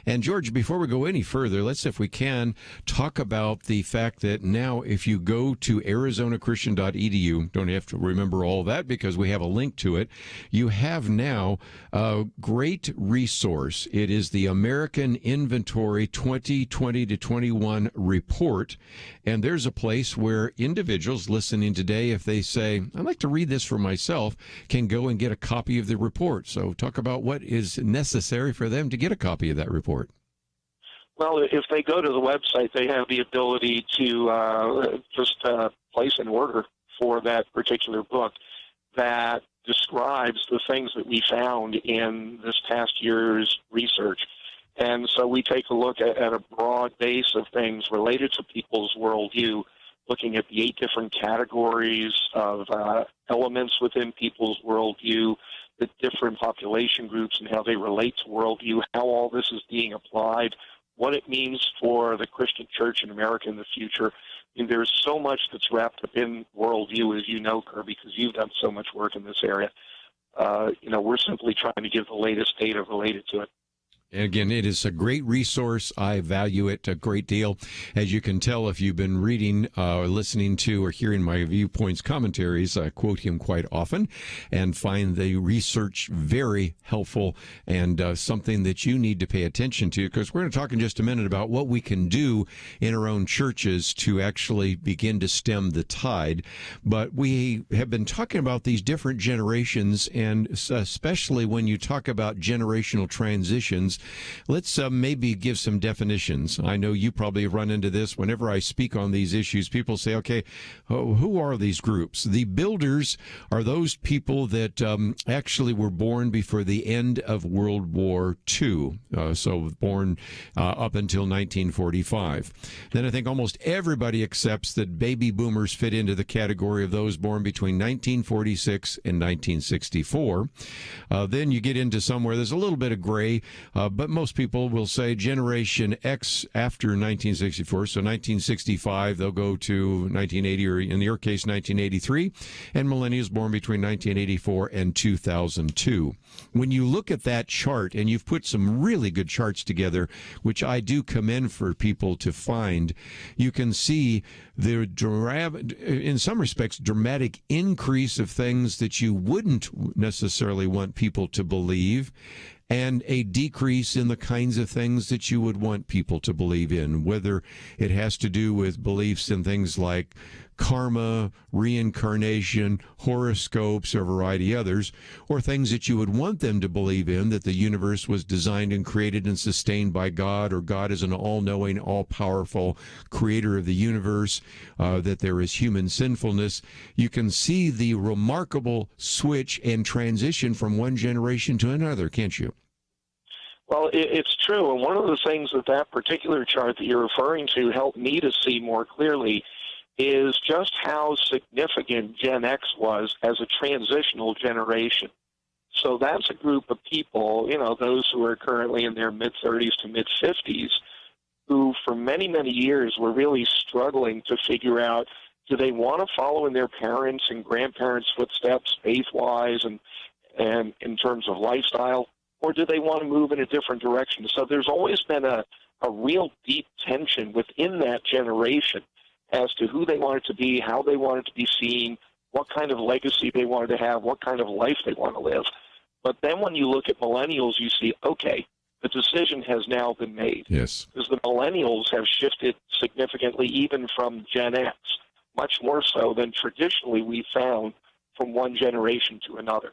And George, before we go any further, let's, if we can, talk about the fact that now if you go to arizonachristian.edu, don't have to remember all that because we have a link to it, you have now a great resource. It is the American Inventory 2020 to 21 report. And there's a place where individuals listening today, if they say, I'd like to read this for myself, can go and get a copy of the report. So talk about what is necessary for them to get a copy of that report. Well, if they go to the website, they have the ability to just place an order for that particular book that describes the things that we found in this past year's research. And so we take a look at a broad base of things related to people's worldview, looking at the 8 different categories of elements within people's worldview, the different population groups and how they relate to worldview, how all this is being applied, what it means for the Christian church in America in the future. I mean, there's so much that's wrapped up in worldview, as you know, Kerby, because you've done so much work in this area. We're simply trying to give the latest data related to it. And again, it is a great resource. I value it a great deal. As you can tell, if you've been reading, or listening to, or hearing my viewpoints commentaries, I quote him quite often and find the research very helpful and something that you need to pay attention to, because we're going to talk in just a minute about what we can do in our own churches to actually begin to stem the tide. But we have been talking about these different generations, and especially when you talk about generational transitions, let's maybe give some definitions. I know you probably run into this whenever I speak on these issues. People say, okay, who are these groups? The builders are those people that actually were born before the end of World War II, so born up until 1945. Then I think almost everybody accepts that baby boomers fit into the category of those born between 1946 and 1964. Then you get into somewhere there's a little bit of gray, but most people will say Generation X after 1964. So 1965, they'll go to 1980, or in your case, 1983, and Millennials born between 1984 and 2002. When you look at that chart, and you've put some really good charts together, which I do commend for people to find, you can see the, in some respects, dramatic increase of things that you wouldn't necessarily want people to believe, and a decrease in the kinds of things that you would want people to believe in, whether it has to do with beliefs in things like karma, reincarnation, horoscopes, or a variety of others, or things that you would want them to believe in, that the universe was designed and created and sustained by God, or God is an all-knowing, all-powerful creator of the universe, that there is human sinfulness. You can see the remarkable switch and transition from one generation to another, can't you? Well, it's true, and one of the things that particular chart that you're referring to helped me to see more clearly is just how significant Gen X was as a transitional generation. So that's a group of people, those who are currently in their mid-30s to mid-50s, who for many, many years were really struggling to figure out, do they want to follow in their parents' and grandparents' footsteps faith-wise and in terms of lifestyle, or do they want to move in a different direction? So there's always been a real deep tension within that generation as to who they wanted to be, how they wanted to be seen, what kind of legacy they wanted to have, what kind of life they want to live. But then when you look at millennials, you see, okay, the decision has now been made. Yes. Because the millennials have shifted significantly even from Gen X, much more so than traditionally we found from one generation to another.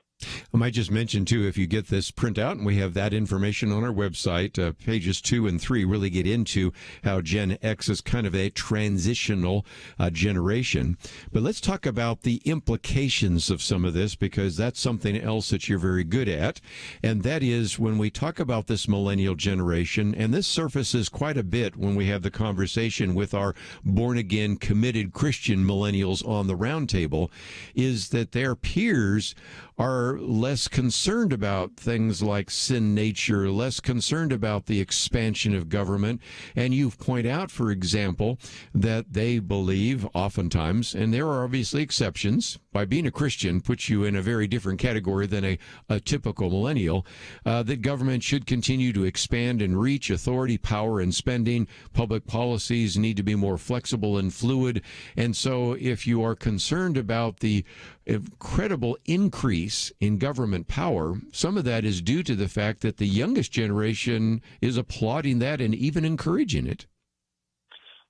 I might just mention, too, if you get this printout, and we have that information on our website, pages 2 and 3 really get into how Gen X is kind of a transitional generation. But let's talk about the implications of some of this, because that's something else that you're very good at. And that is when we talk about this millennial generation, and this surfaces quite a bit when we have the conversation with our born-again, committed Christian millennials on the roundtable, is that their peers are less concerned about things like sin nature, less concerned about the expansion of government. And you point out, for example, that they believe oftentimes, and there are obviously exceptions, by being a Christian puts you in a very different category than a typical millennial, that government should continue to expand and reach authority, power, and spending. Public policies need to be more flexible and fluid. And so if you are concerned about the incredible increase in government power, some of that is due to the fact that the youngest generation is applauding that and even encouraging it.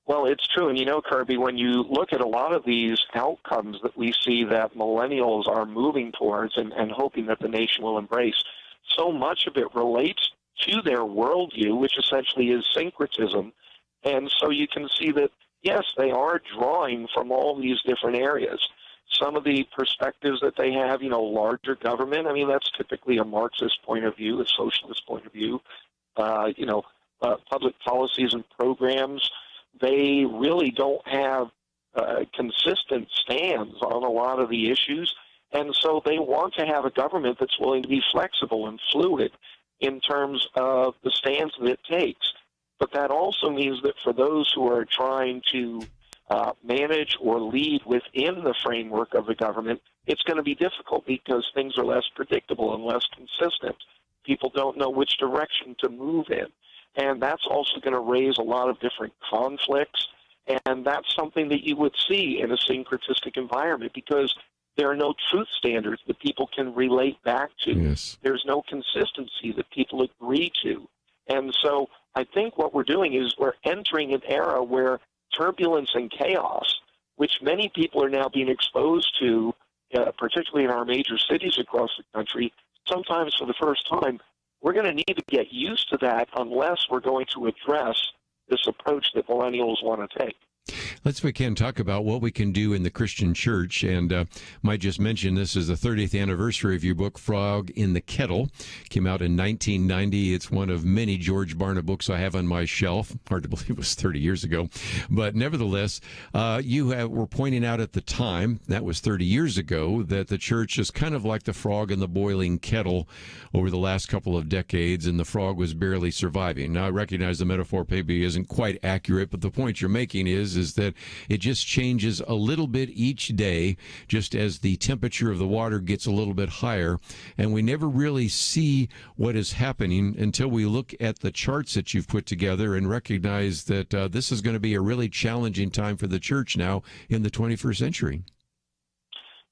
Well, it's true. And Kerby, when you look at a lot of these outcomes that we see that millennials are moving towards and hoping that the nation will embrace, so much of it relates to their worldview, which essentially is syncretism. And so you can see that, yes, they are drawing from all these different areas. Some of the perspectives that they have, larger government, that's typically a Marxist point of view, a socialist point of view. Public policies and programs, they really don't have consistent stands on a lot of the issues. And so they want to have a government that's willing to be flexible and fluid in terms of the stands that it takes. But that also means that for those who are trying to manage or lead within the framework of the government, it's going to be difficult because things are less predictable and less consistent. People don't know which direction to move in. And that's also going to raise a lot of different conflicts. And that's something that you would see in a syncretistic environment because there are no truth standards that people can relate back to. Yes. There's no consistency that people agree to. And so I think what we're doing is we're entering an era where turbulence and chaos, which many people are now being exposed to, particularly in our major cities across the country, sometimes for the first time, we're going to need to get used to that unless we're going to address this approach that millennials want to take. Let's, if we can, talk about what we can do in the Christian church. And might just mention this is the 30th anniversary of your book, Frog in the Kettle. Came out in 1990. It's one of many George Barna books I have on my shelf. Hard to believe it was 30 years ago. But nevertheless, you were pointing out at the time, that was 30 years ago, that the church is kind of like the frog in the boiling kettle over the last couple of decades, and the frog was barely surviving. Now, I recognize the metaphor maybe isn't quite accurate, but the point you're making is that it just changes a little bit each day, just as the temperature of the water gets a little bit higher. And we never really see what is happening until we look at the charts that you've put together and recognize that this is going to be a really challenging time for the church now in the 21st century.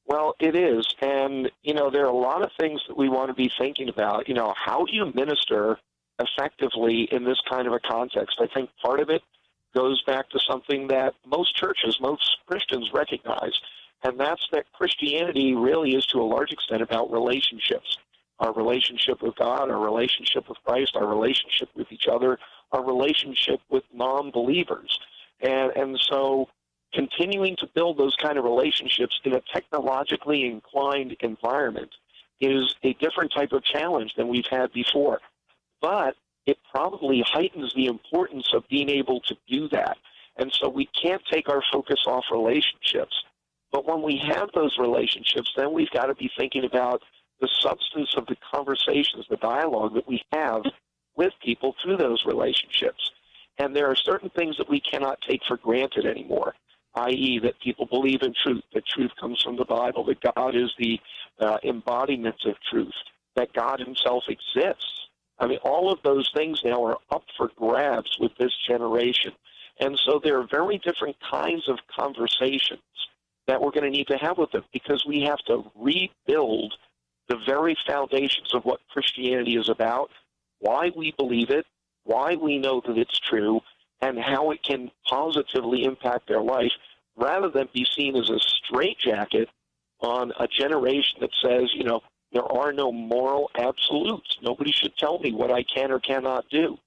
Well, it is. And, there are a lot of things that we want to be thinking about. How do you minister effectively in this kind of a context? I think part of it goes back to something that most churches, most Christians recognize, and that's that Christianity really is to a large extent about relationships. Our relationship with God, our relationship with Christ, our relationship with each other, our relationship with non-believers. And so continuing to build those kind of relationships in a technologically inclined environment is a different type of challenge than we've had before. But it probably heightens the importance of being able to do that. And so we can't take our focus off relationships. But when we have those relationships, then we've got to be thinking about the substance of the conversations, the dialogue that we have with people through those relationships. And there are certain things that we cannot take for granted anymore, i.e. that people believe in truth, that truth comes from the Bible, that God is the embodiment of truth, that God himself exists. I mean, all of those things now are up for grabs with this generation. And so there are very different kinds of conversations that we're going to need to have with them because we have to rebuild the very foundations of what Christianity is about, why we believe it, why we know that it's true, and how it can positively impact their life rather than be seen as a straitjacket on a generation that says, there are no moral absolutes. Nobody should tell me what I can or cannot do.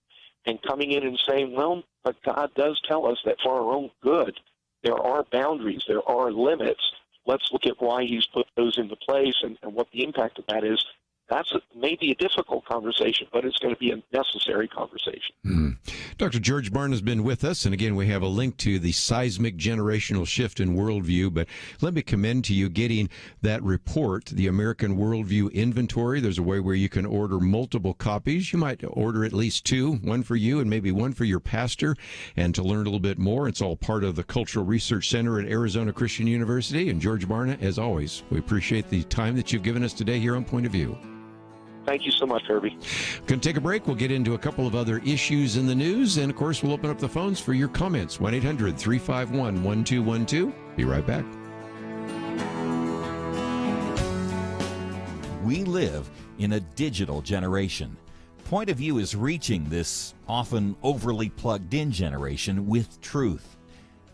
And coming in and saying, well, but God does tell us that for our own good, there are boundaries, there are limits. Let's look at why he's put those into place and what the impact of that is. That's maybe a difficult conversation, but it's going to be a necessary conversation. Dr. George Barna has been with us, and again, we have a link to the seismic generational shift in worldview, but let me commend to you getting that report, the American Worldview Inventory. There's a way where you can order multiple copies. You might order at least two, one for you and maybe one for your pastor, and to learn a little bit more, it's all part of the Cultural Research Center at Arizona Christian University. And George Barna, as always, we appreciate the time that you've given us today here on Point of View. Thank you so much, Kerby. Going to take a break. We'll get into a couple of other issues in the news. And, of course, we'll open up the phones for your comments. 1-800-351-1212. Be right back. We live in a digital generation. Point of View is reaching this often overly plugged-in generation with truth.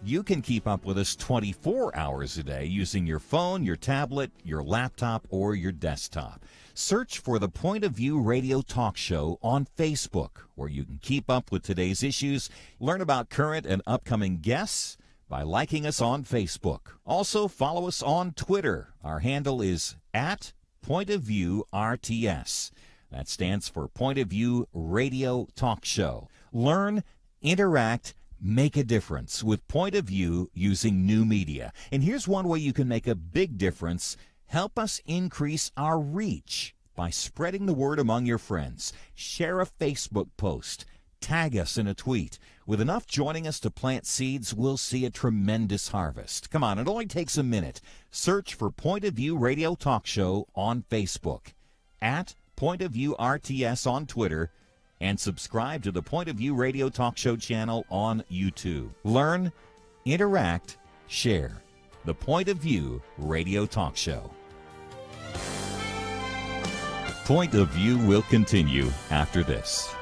You can keep up with us 24 hours a day using your phone, your tablet, your laptop, or your desktop. Search for the Point of View Radio Talk Show on Facebook, where you can keep up with today's issues, learn about current and upcoming guests by liking us on Facebook. Also, follow us on Twitter. Our handle is @PointOfViewRTS. That stands for Point of View Radio Talk Show. Learn, interact, make a difference with Point of View using new media. And here's one way you can make a big difference. Help us increase our reach by spreading the word among your friends. Share a Facebook post. Tag us in a tweet. With enough joining us to plant seeds, we'll see a tremendous harvest. Come on, it only takes a minute. Search for Point of View Radio Talk Show on Facebook. Point of View RTS on Twitter, and subscribe to the Point of View Radio Talk Show channel on YouTube. Learn, interact, share. The Point of View Radio Talk Show. Point of View will continue after this.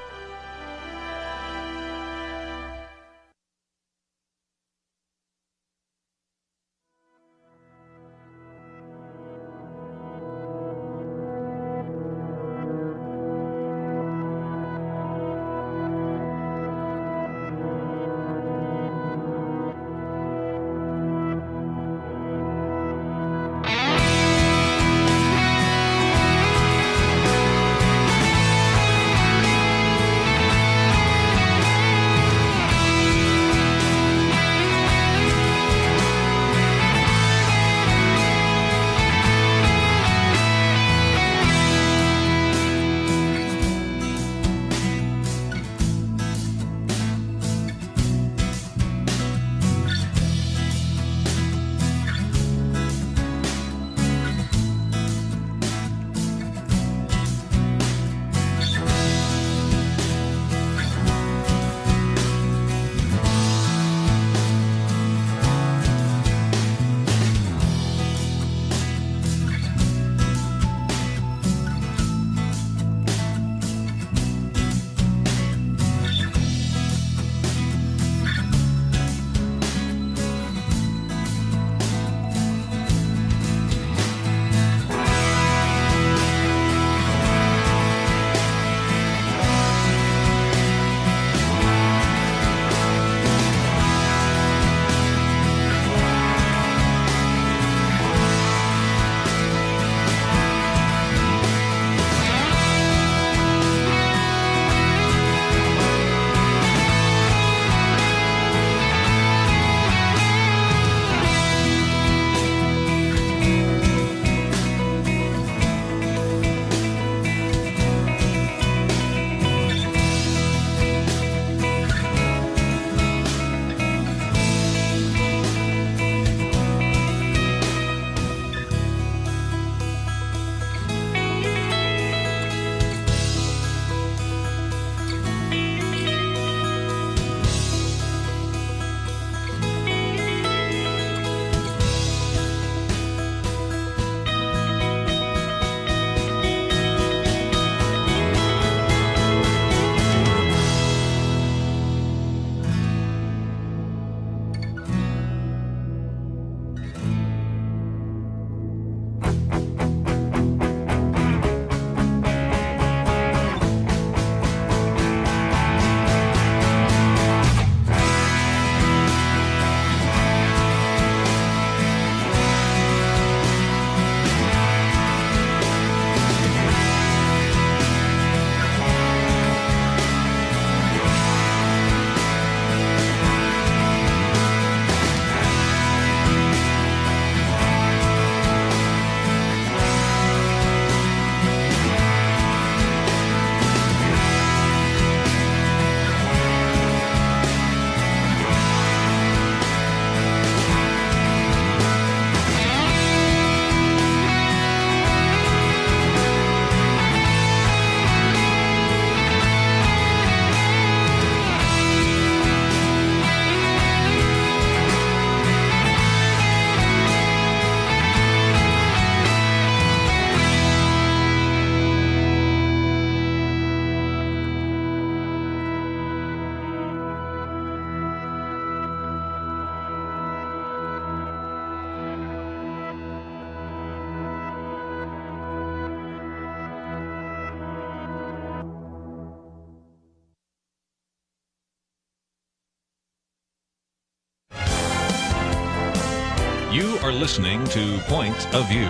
You are listening to Point of View.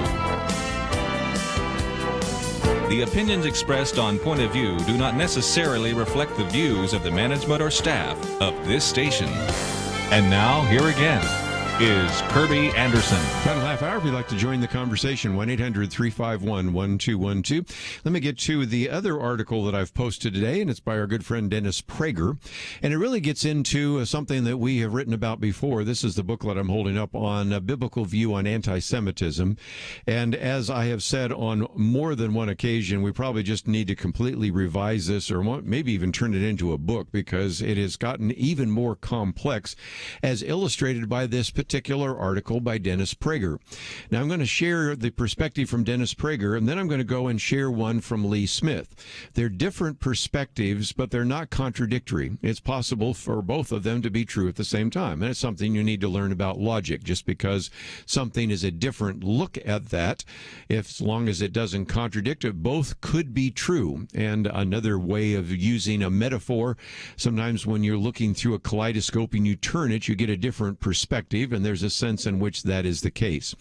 The opinions expressed on Point of View do not necessarily reflect the views of the management or staff of this station. And now, here again is Kerby Anderson. Final half hour, if you'd like to join the conversation, 1-800-351-1212. Let me get to the other article that I've posted today, and it's by our good friend Dennis Prager. And it really gets into something that we have written about before. This is the booklet I'm holding up on a biblical view on anti-Semitism. And as I have said on more than one occasion, we probably just need to completely revise this or maybe even turn it into a book because it has gotten even more complex as illustrated by this particular article by Dennis Prager. Now, I'm going to share the perspective from Dennis Prager, and then I'm going to go and share one from Lee Smith. They're different perspectives, but they're not contradictory. It's possible for both of them to be true at the same time, and it's something you need to learn about logic. Just because something is a different look at that, as long as it doesn't contradict it, both could be true. And another way of using a metaphor, sometimes when you're looking through a kaleidoscope and you turn it, you get a different perspective, and there's a sense in which that is the case.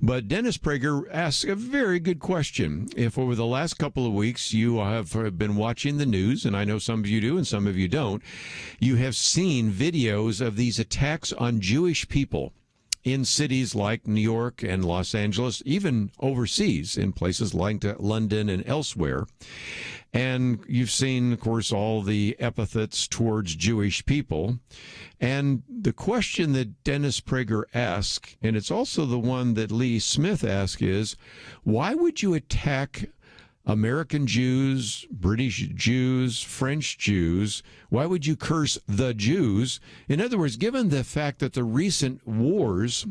But Dennis Prager asks a very good question. If over the last couple of weeks you have been watching the news, and I know some of you do and some of you don't, you have seen videos of these attacks on Jewish people in cities like New York and Los Angeles, even overseas in places like London and elsewhere. And you've seen, of course, all the epithets towards Jewish people. And the question that Dennis Prager asks, and it's also the one that Lee Smith asks, is why would you attack American Jews, British Jews, French Jews? Why would you curse the Jews? In other words, given the fact that the recent wars,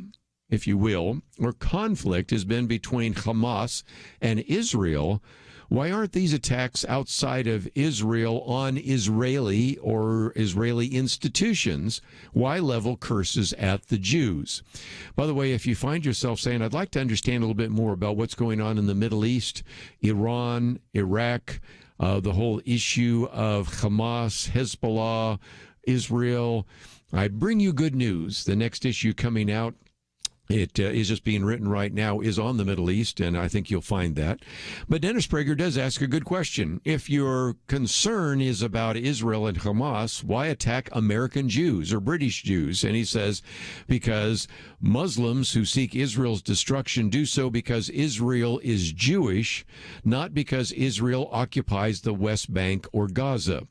if you will, or conflict has been between Hamas and Israel, why aren't these attacks outside of Israel on Israeli or Israeli institutions? Why level curses at the Jews? By the way, if you find yourself saying, I'd like to understand a little bit more about what's going on in the Middle East, Iran, Iraq, the whole issue of Hamas, Hezbollah, Israel, I bring you good news. The next issue coming out, it is just being written right now, is on the Middle East, and I think you'll find that. But Dennis Prager does ask a good question. If your concern is about Israel and Hamas, why attack American Jews or British Jews? And he says, because Muslims who seek Israel's destruction do so because Israel is Jewish, not because Israel occupies the West Bank or Gaza.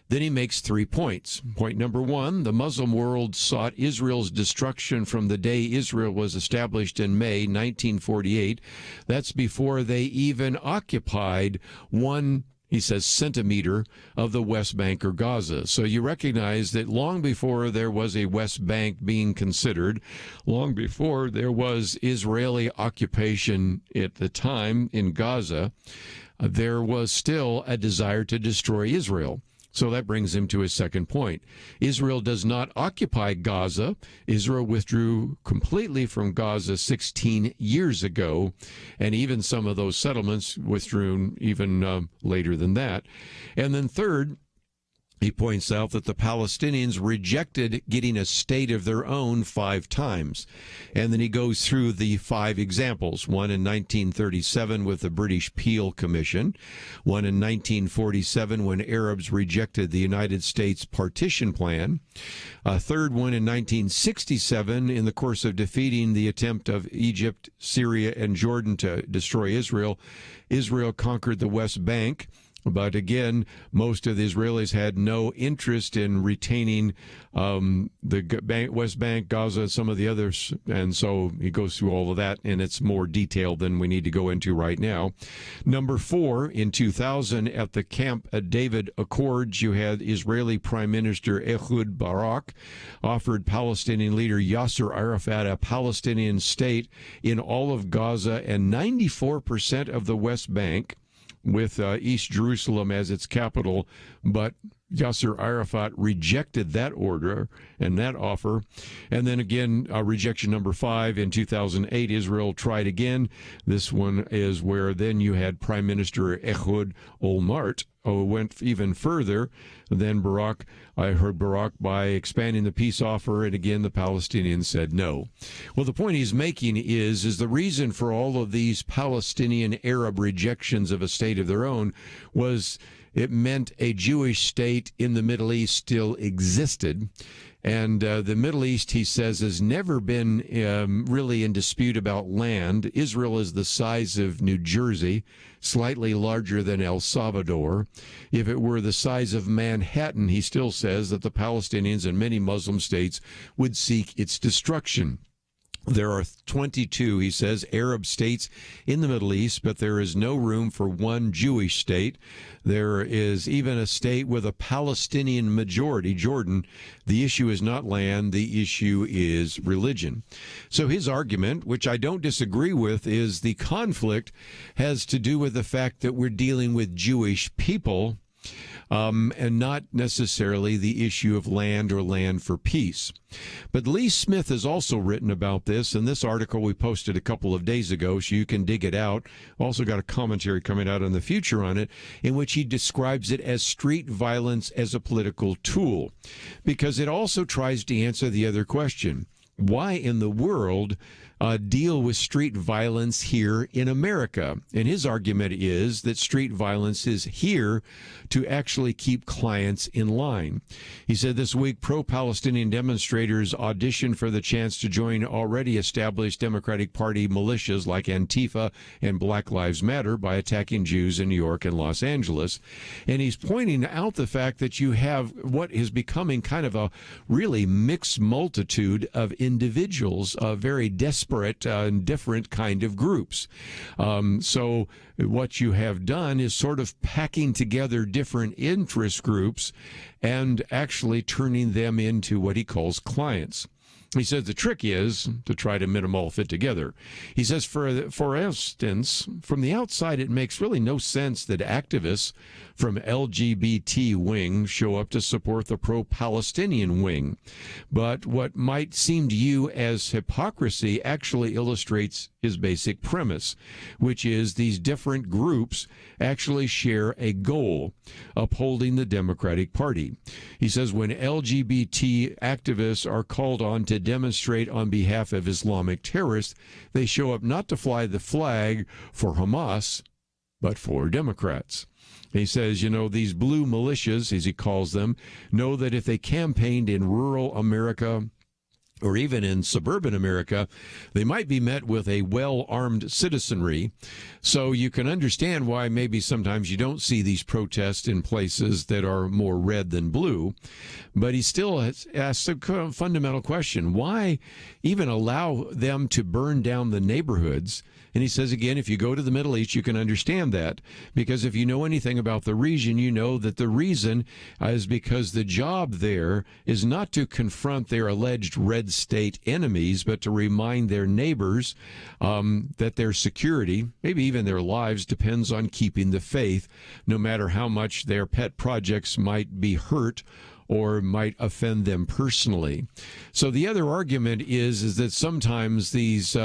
Then he makes 3 points. Point number one, the Muslim world sought Israel's destruction from the day Israel was established in May 1948. That's before they even occupied one, he says, centimeter of the West Bank or Gaza. So you recognize that long before there was a West Bank being considered, long before there was Israeli occupation at the time in Gaza, there was still a desire to destroy Israel. So that brings him to his second point. Israel does not occupy Gaza. Israel withdrew completely from Gaza 16 years ago, and even some of those settlements withdrew even later than that. And then third, he points out that the Palestinians rejected getting a state of their own 5 times. And then he goes through the 5 examples. One in 1937 with the British Peel Commission. One in 1947 when Arabs rejected the United States partition plan. A third one in 1967 in the course of defeating the attempt of Egypt, Syria, and Jordan to destroy Israel. Israel conquered the West Bank. But again, most of the Israelis had no interest in retaining the West Bank, Gaza, some of the others. And so he goes through all of that, and it's more detailed than we need to go into right now. Number 4, in 2000, at the Camp David Accords, you had Israeli Prime Minister Ehud Barak offered Palestinian leader Yasser Arafat a Palestinian state in all of Gaza and 94% of the West Bank, with East Jerusalem as its capital, but Yasser Arafat rejected that order and that offer. And then again, rejection number 5 in 2008, Israel tried again. This one is where then you had Prime Minister Ehud Olmert, who went even further than Barak. I heard Barak by expanding the peace offer, and again, the Palestinians said no. Well, the point he's making is the reason for all of these Palestinian Arab rejections of a state of their own was it meant a Jewish state in the Middle East still existed. And the Middle East, he says, has never been really in dispute about land. Israel is the size of New Jersey, slightly larger than El Salvador. If it were the size of Manhattan, he still says that the Palestinians and many Muslim states would seek its destruction. There are 22, he says, Arab states in the Middle East, but there is no room for one Jewish state. There is even a state with a Palestinian majority, Jordan. The issue is not land, the issue is religion. So his argument, which I don't disagree with, is the conflict has to do with the fact that we're dealing with Jewish people, and not necessarily the issue of land or land for peace. But Lee Smith has also written about this, and this article we posted a couple of days ago, so you can dig it out. Also got a commentary coming out in the future on it, in which he describes it as street violence as a political tool, because it also tries to answer the other question. Why in the world deal with street violence here in America? And his argument is that street violence is here to actually keep clients in line. He said this week pro-Palestinian demonstrators auditioned for the chance to join already established Democratic Party militias like Antifa and Black Lives Matter by attacking Jews in New York and Los Angeles. And he's pointing out the fact that you have what is becoming kind of a really mixed multitude of individuals, very desperate and different kind of groups. So what you have done is sort of packing together different interest groups and actually turning them into what he calls clients. He says the trick is to try to make them all fit together. He says, for instance, from the outside, it makes really no sense that activists from LGBT wing show up to support the pro-Palestinian wing. But what might seem to you as hypocrisy actually illustrates his basic premise, which is these different groups actually share a goal, upholding the Democratic Party. He says when LGBT activists are called on to demonstrate on behalf of Islamic terrorists, they show up not to fly the flag for Hamas, but for Democrats. He says, these blue militias, as he calls them, know that if they campaigned in rural America or even in suburban America, they might be met with a well-armed citizenry. So you can understand why maybe sometimes you don't see these protests in places that are more red than blue. But he still has asked a fundamental question. Why even allow them to burn down the neighborhoods? And he says, again, if you go to the Middle East, you can understand that. Because if you know anything about the region, you know that the reason is because the job there is not to confront their alleged red state enemies, but to remind their neighbors that their security, maybe even their lives, depends on keeping the faith, no matter how much their pet projects might be hurt or might offend them personally. So the other argument is that sometimes these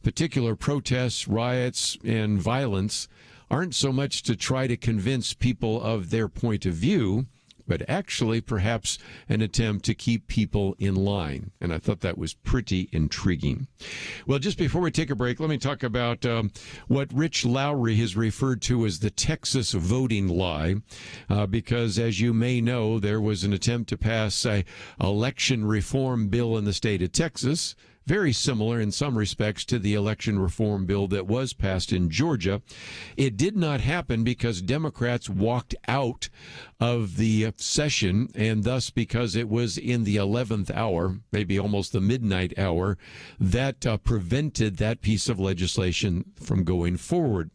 particular protests, riots, and violence aren't so much to try to convince people of their point of view, but actually perhaps an attempt to keep people in line. And I thought that was pretty intriguing. Well, just before we take a break, let me talk about what Rich Lowry has referred to as the Texas voting lie, because as you may know, there was an attempt to pass an election reform bill in the state of Texas, very similar in some respects to the election reform bill that was passed in Georgia. It did not happen because Democrats walked out of the session, and thus because it was in the 11th hour, maybe almost the midnight hour, that prevented that piece of legislation from going forward.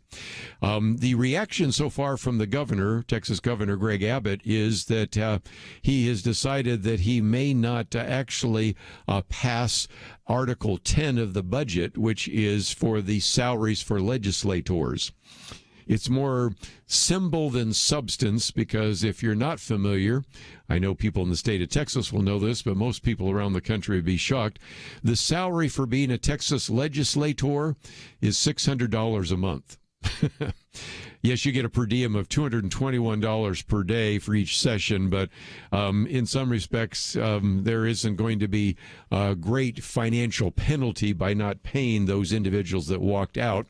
The reaction so far from the governor, Texas Governor Greg Abbott, is that he has decided that he may not actually pass Article 10 of the budget, which is for the salaries for legislators. It's more symbol than substance, because if you're not familiar, I know people in the state of Texas will know this, but most people around the country would be shocked. The salary for being a Texas legislator is $600 a month. Yes, you get a per diem of $221 per day for each session, but in some respects, there isn't going to be a great financial penalty by not paying those individuals that walked out.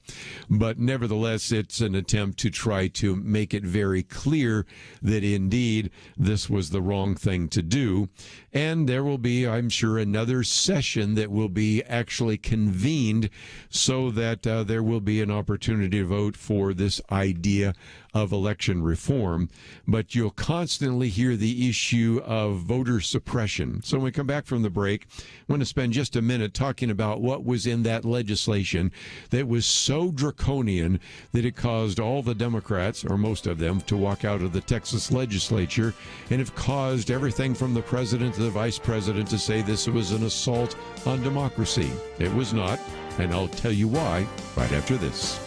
But nevertheless, it's an attempt to try to make it very clear that indeed this was the wrong thing to do. And there will be, I'm sure, another session that will be actually convened so that there will be an opportunity to vote for this idea of election reform. But you'll constantly hear the issue of voter suppression. So when we come back from the break, I want to spend just a minute talking about what was in that legislation that was so draconian that it caused all the Democrats, or most of them, to walk out of the Texas legislature, and have caused everything from the president to the vice president to say this was an assault on democracy. It was not, and I'll tell you why right after this.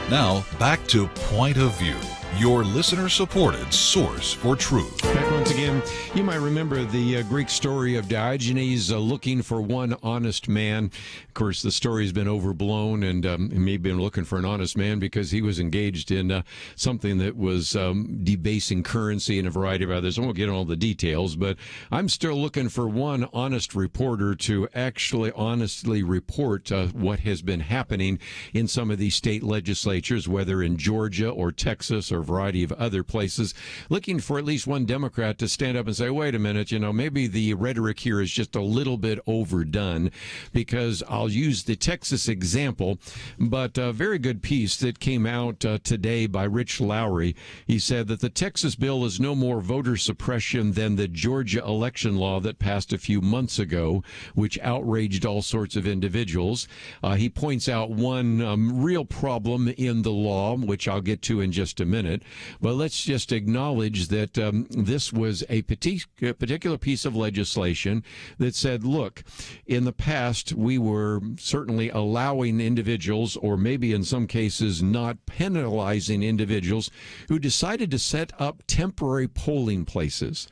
Now, back to Point of View, your listener-supported source for truth. Back once again, you might remember the Greek story of Diogenes looking for one honest man. Of course, the story's been overblown, and he may have been looking for an honest man because he was engaged in something that was debasing currency and a variety of others. I won't get into all the details, but I'm still looking for one honest reporter to actually honestly report what has been happening in some of these state legislatures, whether in Georgia or Texas or a variety of other places. Looking for at least one Democrat Democrat to stand up and say, wait a minute, maybe the rhetoric here is just a little bit overdone, because I'll use the Texas example, but a very good piece that came out today by Rich Lowry. He said that the Texas bill is no more voter suppression than the Georgia election law that passed a few months ago, which outraged all sorts of individuals. He points out one real problem in the law, which I'll get to in just a minute. But let's just acknowledge that this was a particular piece of legislation that said, look, in the past, we were certainly allowing individuals, or maybe in some cases not penalizing individuals, who decided to set up temporary polling places.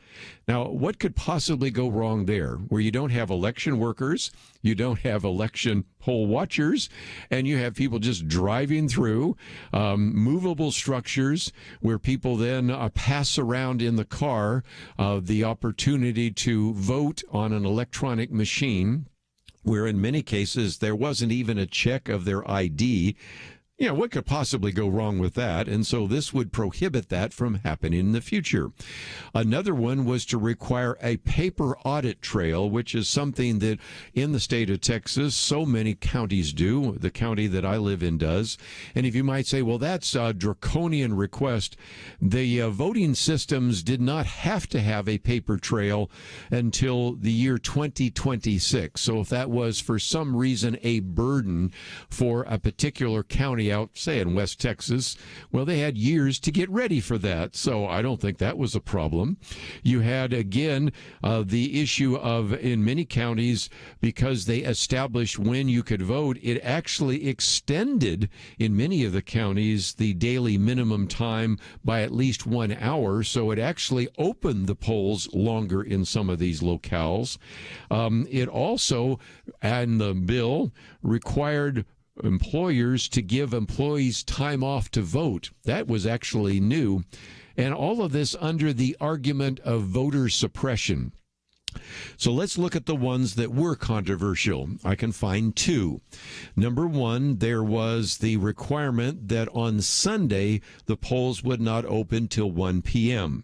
Now, what could possibly go wrong there, where you don't have election workers, you don't have election poll watchers, and you have people just driving through movable structures where people then pass around in the car the opportunity to vote on an electronic machine, where in many cases there wasn't even a check of their ID. What could possibly go wrong with that? And so this would prohibit that from happening in the future. Another one was to require a paper audit trail, which is something that in the state of Texas, so many counties do. The county that I live in does. And if you might say, well, that's a draconian request. The voting systems did not have to have a paper trail until the year 2026. So if that was for some reason a burden for a particular county out, say in West Texas, well, they had years to get ready for that. So I don't think that was a problem. You had, again, the issue of, in many counties, because they established when you could vote, it actually extended, in many of the counties, the daily minimum time by at least 1 hour. So it actually opened the polls longer in some of these locales. It also, and the bill, required employers to give employees time off to vote. That was actually new. And all of this under the argument of voter suppression. So let's look at the ones that were controversial. I can find two. Number one, there was the requirement that on Sunday the polls would not open till 1 p.m.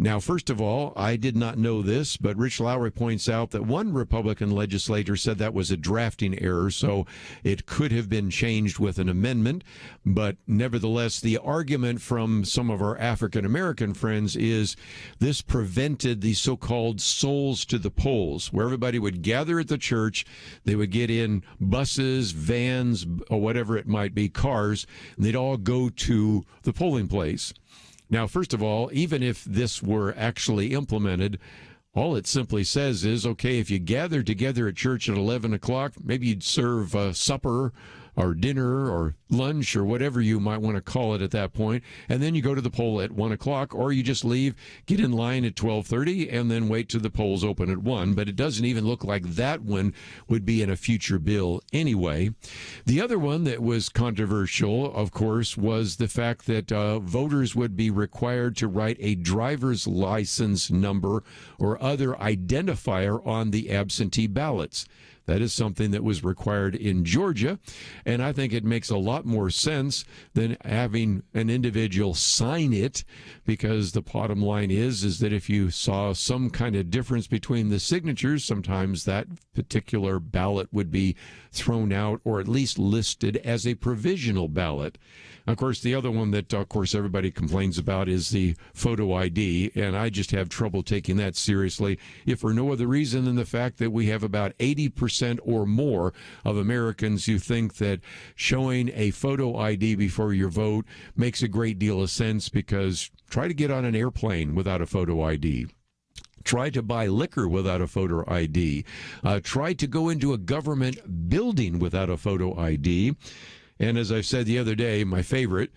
Now, first of all, I did not know this, but Rich Lowry points out that one Republican legislator said that was a drafting error, so it could have been changed with an amendment. But nevertheless, the argument from some of our African-American friends is this prevented the so-called souls to the polls, where everybody would gather at the church, they would get in buses, vans, or whatever it might be, cars, and they'd all go to the polling place. Now, first of all, even if this were actually implemented, all it simply says is, okay, if you gather together at church at 11 o'clock, maybe you'd serve supper or dinner or lunch or whatever you might want to call it at that point, and then you go to the poll at 1 o'clock, or you just leave, get in line at 12:30, and then wait till the polls open at 1. But it doesn't even look like that one would be in a future bill anyway. The other one that was controversial, of course, was the fact that voters would be required to write a driver's license number or other identifier on the absentee ballots. That is something that was required in Georgia, and I think it makes a lot more sense than having an individual sign it, because the bottom line is that if you saw some kind of difference between the signatures, sometimes that particular ballot would be thrown out or at least listed as a provisional ballot. Of course, the other one that, of course, everybody complains about is the photo ID, and I just have trouble taking that seriously, if for no other reason than the fact that we have about 80% or more of Americans who think that showing a photo ID before your vote makes a great deal of sense, because try to get on an airplane without a photo ID. Try to buy liquor without a photo ID. Try to go into a government building without a photo ID. And as I said the other day, my favorite,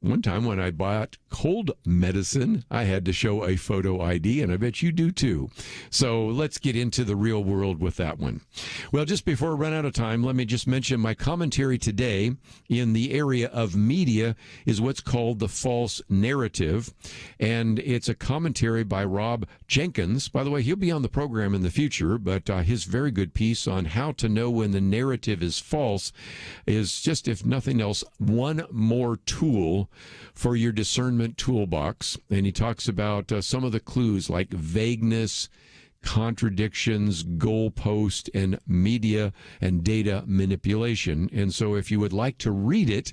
one time when I bought cold medicine, I had to show a photo ID, and I bet you do too. So let's get into the real world with that one. Well, just before I run out of time, let me just mention my commentary today in the area of media is what's called the false narrative. And it's a commentary by Rob Jenkins. By the way, he'll be on the program in the future, but his very good piece on how to know when the narrative is false is just, if nothing else, one more tool for your discernment toolbox. And he talks about some of the clues like vagueness, contradictions, goalpost, and media and data manipulation. And so if you would like to read it,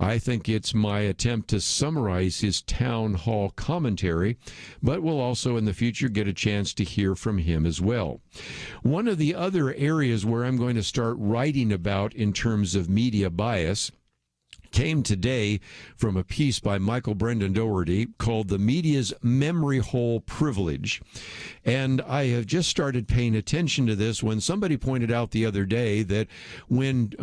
I think it's my attempt to summarize his town hall commentary, but we'll also in the future get a chance to hear from him as well. One of the other areas where I'm going to start writing about in terms of media bias came today from a piece by Michael Brendan Doherty called The Media's Memory Hole Privilege. And I have just started paying attention to this when somebody pointed out the other day that when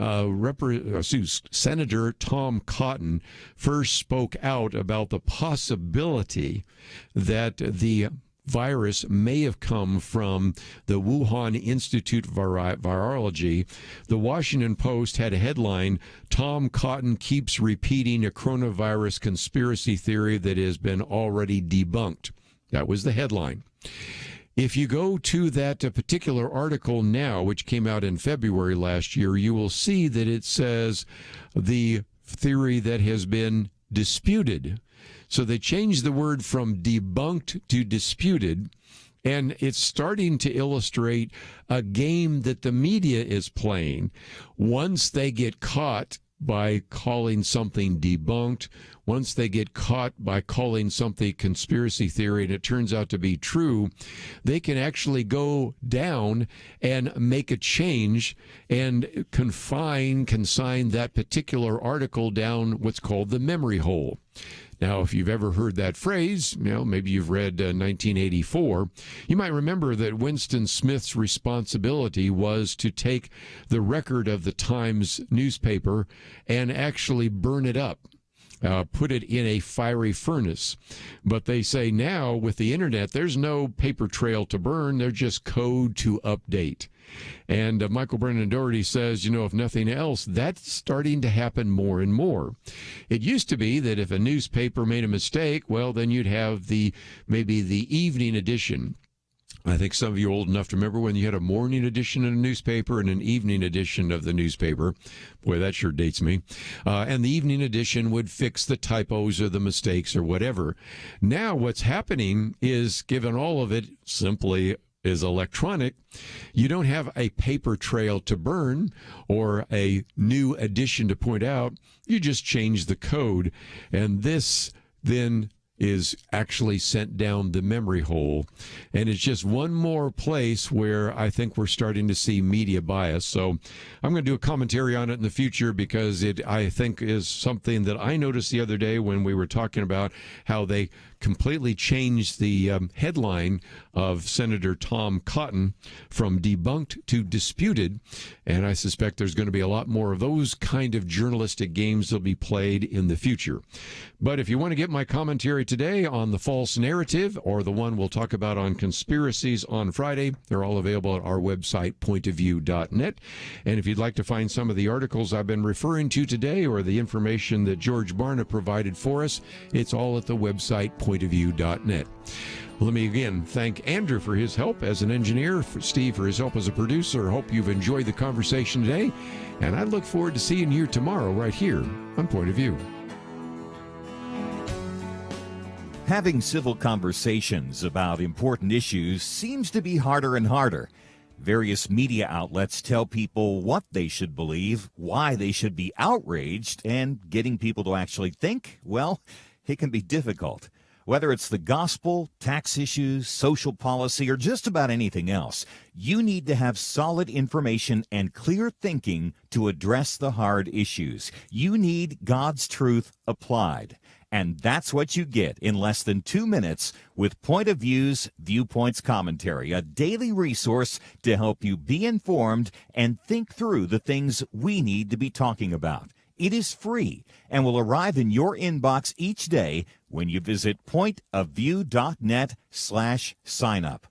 Senator Tom Cotton first spoke out about the possibility that the virus may have come from the Wuhan Institute of Virology, the Washington Post had a headline, Tom Cotton keeps repeating a coronavirus conspiracy theory that has been already debunked. That was the headline. If you go to that particular article now, which came out in February last year, you will see that it says the theory that has been disputed. So they changed the word from debunked to disputed, and it's starting to illustrate a game that the media is playing. Once they get caught by calling something debunked, once they get caught by calling something conspiracy theory and it turns out to be true, they can actually go down and make a change and consign that particular article down what's called the memory hole. Now, if you've ever heard that phrase, maybe you've read 1984, you might remember that Winston Smith's responsibility was to take the record of the Times newspaper and actually burn it up. Put it in a fiery furnace. But they say now with the internet, there's no paper trail to burn. There's just code to update. And Michael Brendan Doherty says, if nothing else, that's starting to happen more and more. It used to be that if a newspaper made a mistake, well, then you'd have maybe the evening edition. I think some of you are old enough to remember when you had a morning edition of a newspaper and an evening edition of the newspaper. Boy, that sure dates me. And the evening edition would fix the typos or the mistakes or whatever. Now what's happening is, given all of it simply is electronic, you don't have a paper trail to burn or a new edition to point out. You just change the code. And this then is actually sent down the memory hole. And it's just one more place where I think we're starting to see media bias. So I'm going to do a commentary on it in the future because it, I think, is something that I noticed the other day when we were talking about how they completely changed the headline of Senator Tom Cotton from debunked to disputed. And I suspect there's going to be a lot more of those kind of journalistic games that will be played in the future. But if you want to get my commentary today on the false narrative or the one we'll talk about on conspiracies on Friday, they're all available at our website, pointofview.net. And if you'd like to find some of the articles I've been referring to today or the information that George Barna provided for us, it's all at the website, pointofview.net. Let me again thank Andrew for his help as an engineer, for Steve for his help as a producer. Hope you've enjoyed the conversation today, and I look forward to seeing you tomorrow right here on Point of View. Having civil conversations about important issues seems to be harder and harder. Various media outlets tell people what they should believe, why they should be outraged, and getting people to actually think, well, it can be difficult. Whether it's the gospel, tax issues, social policy, or just about anything else, you need to have solid information and clear thinking to address the hard issues. You need God's truth applied. And that's what you get in less than 2 minutes with Point of View's Viewpoints Commentary, a daily resource to help you be informed and think through the things we need to be talking about. It is free and will arrive in your inbox each day when you visit pointofview.net/sign-up.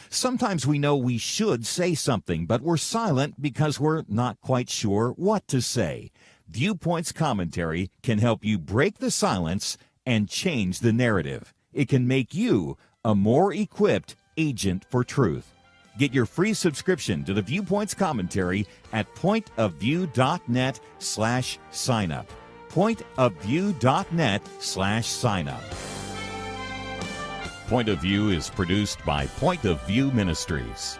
Sometimes we know we should say something, but we're silent because we're not quite sure what to say. Viewpoints Commentary can help you break the silence and change the narrative. It can make you a more equipped agent for truth. Get your free subscription to the Viewpoints Commentary at pointofview.net/sign-up. pointofview.net/signup. Point of View is produced by Point of View Ministries.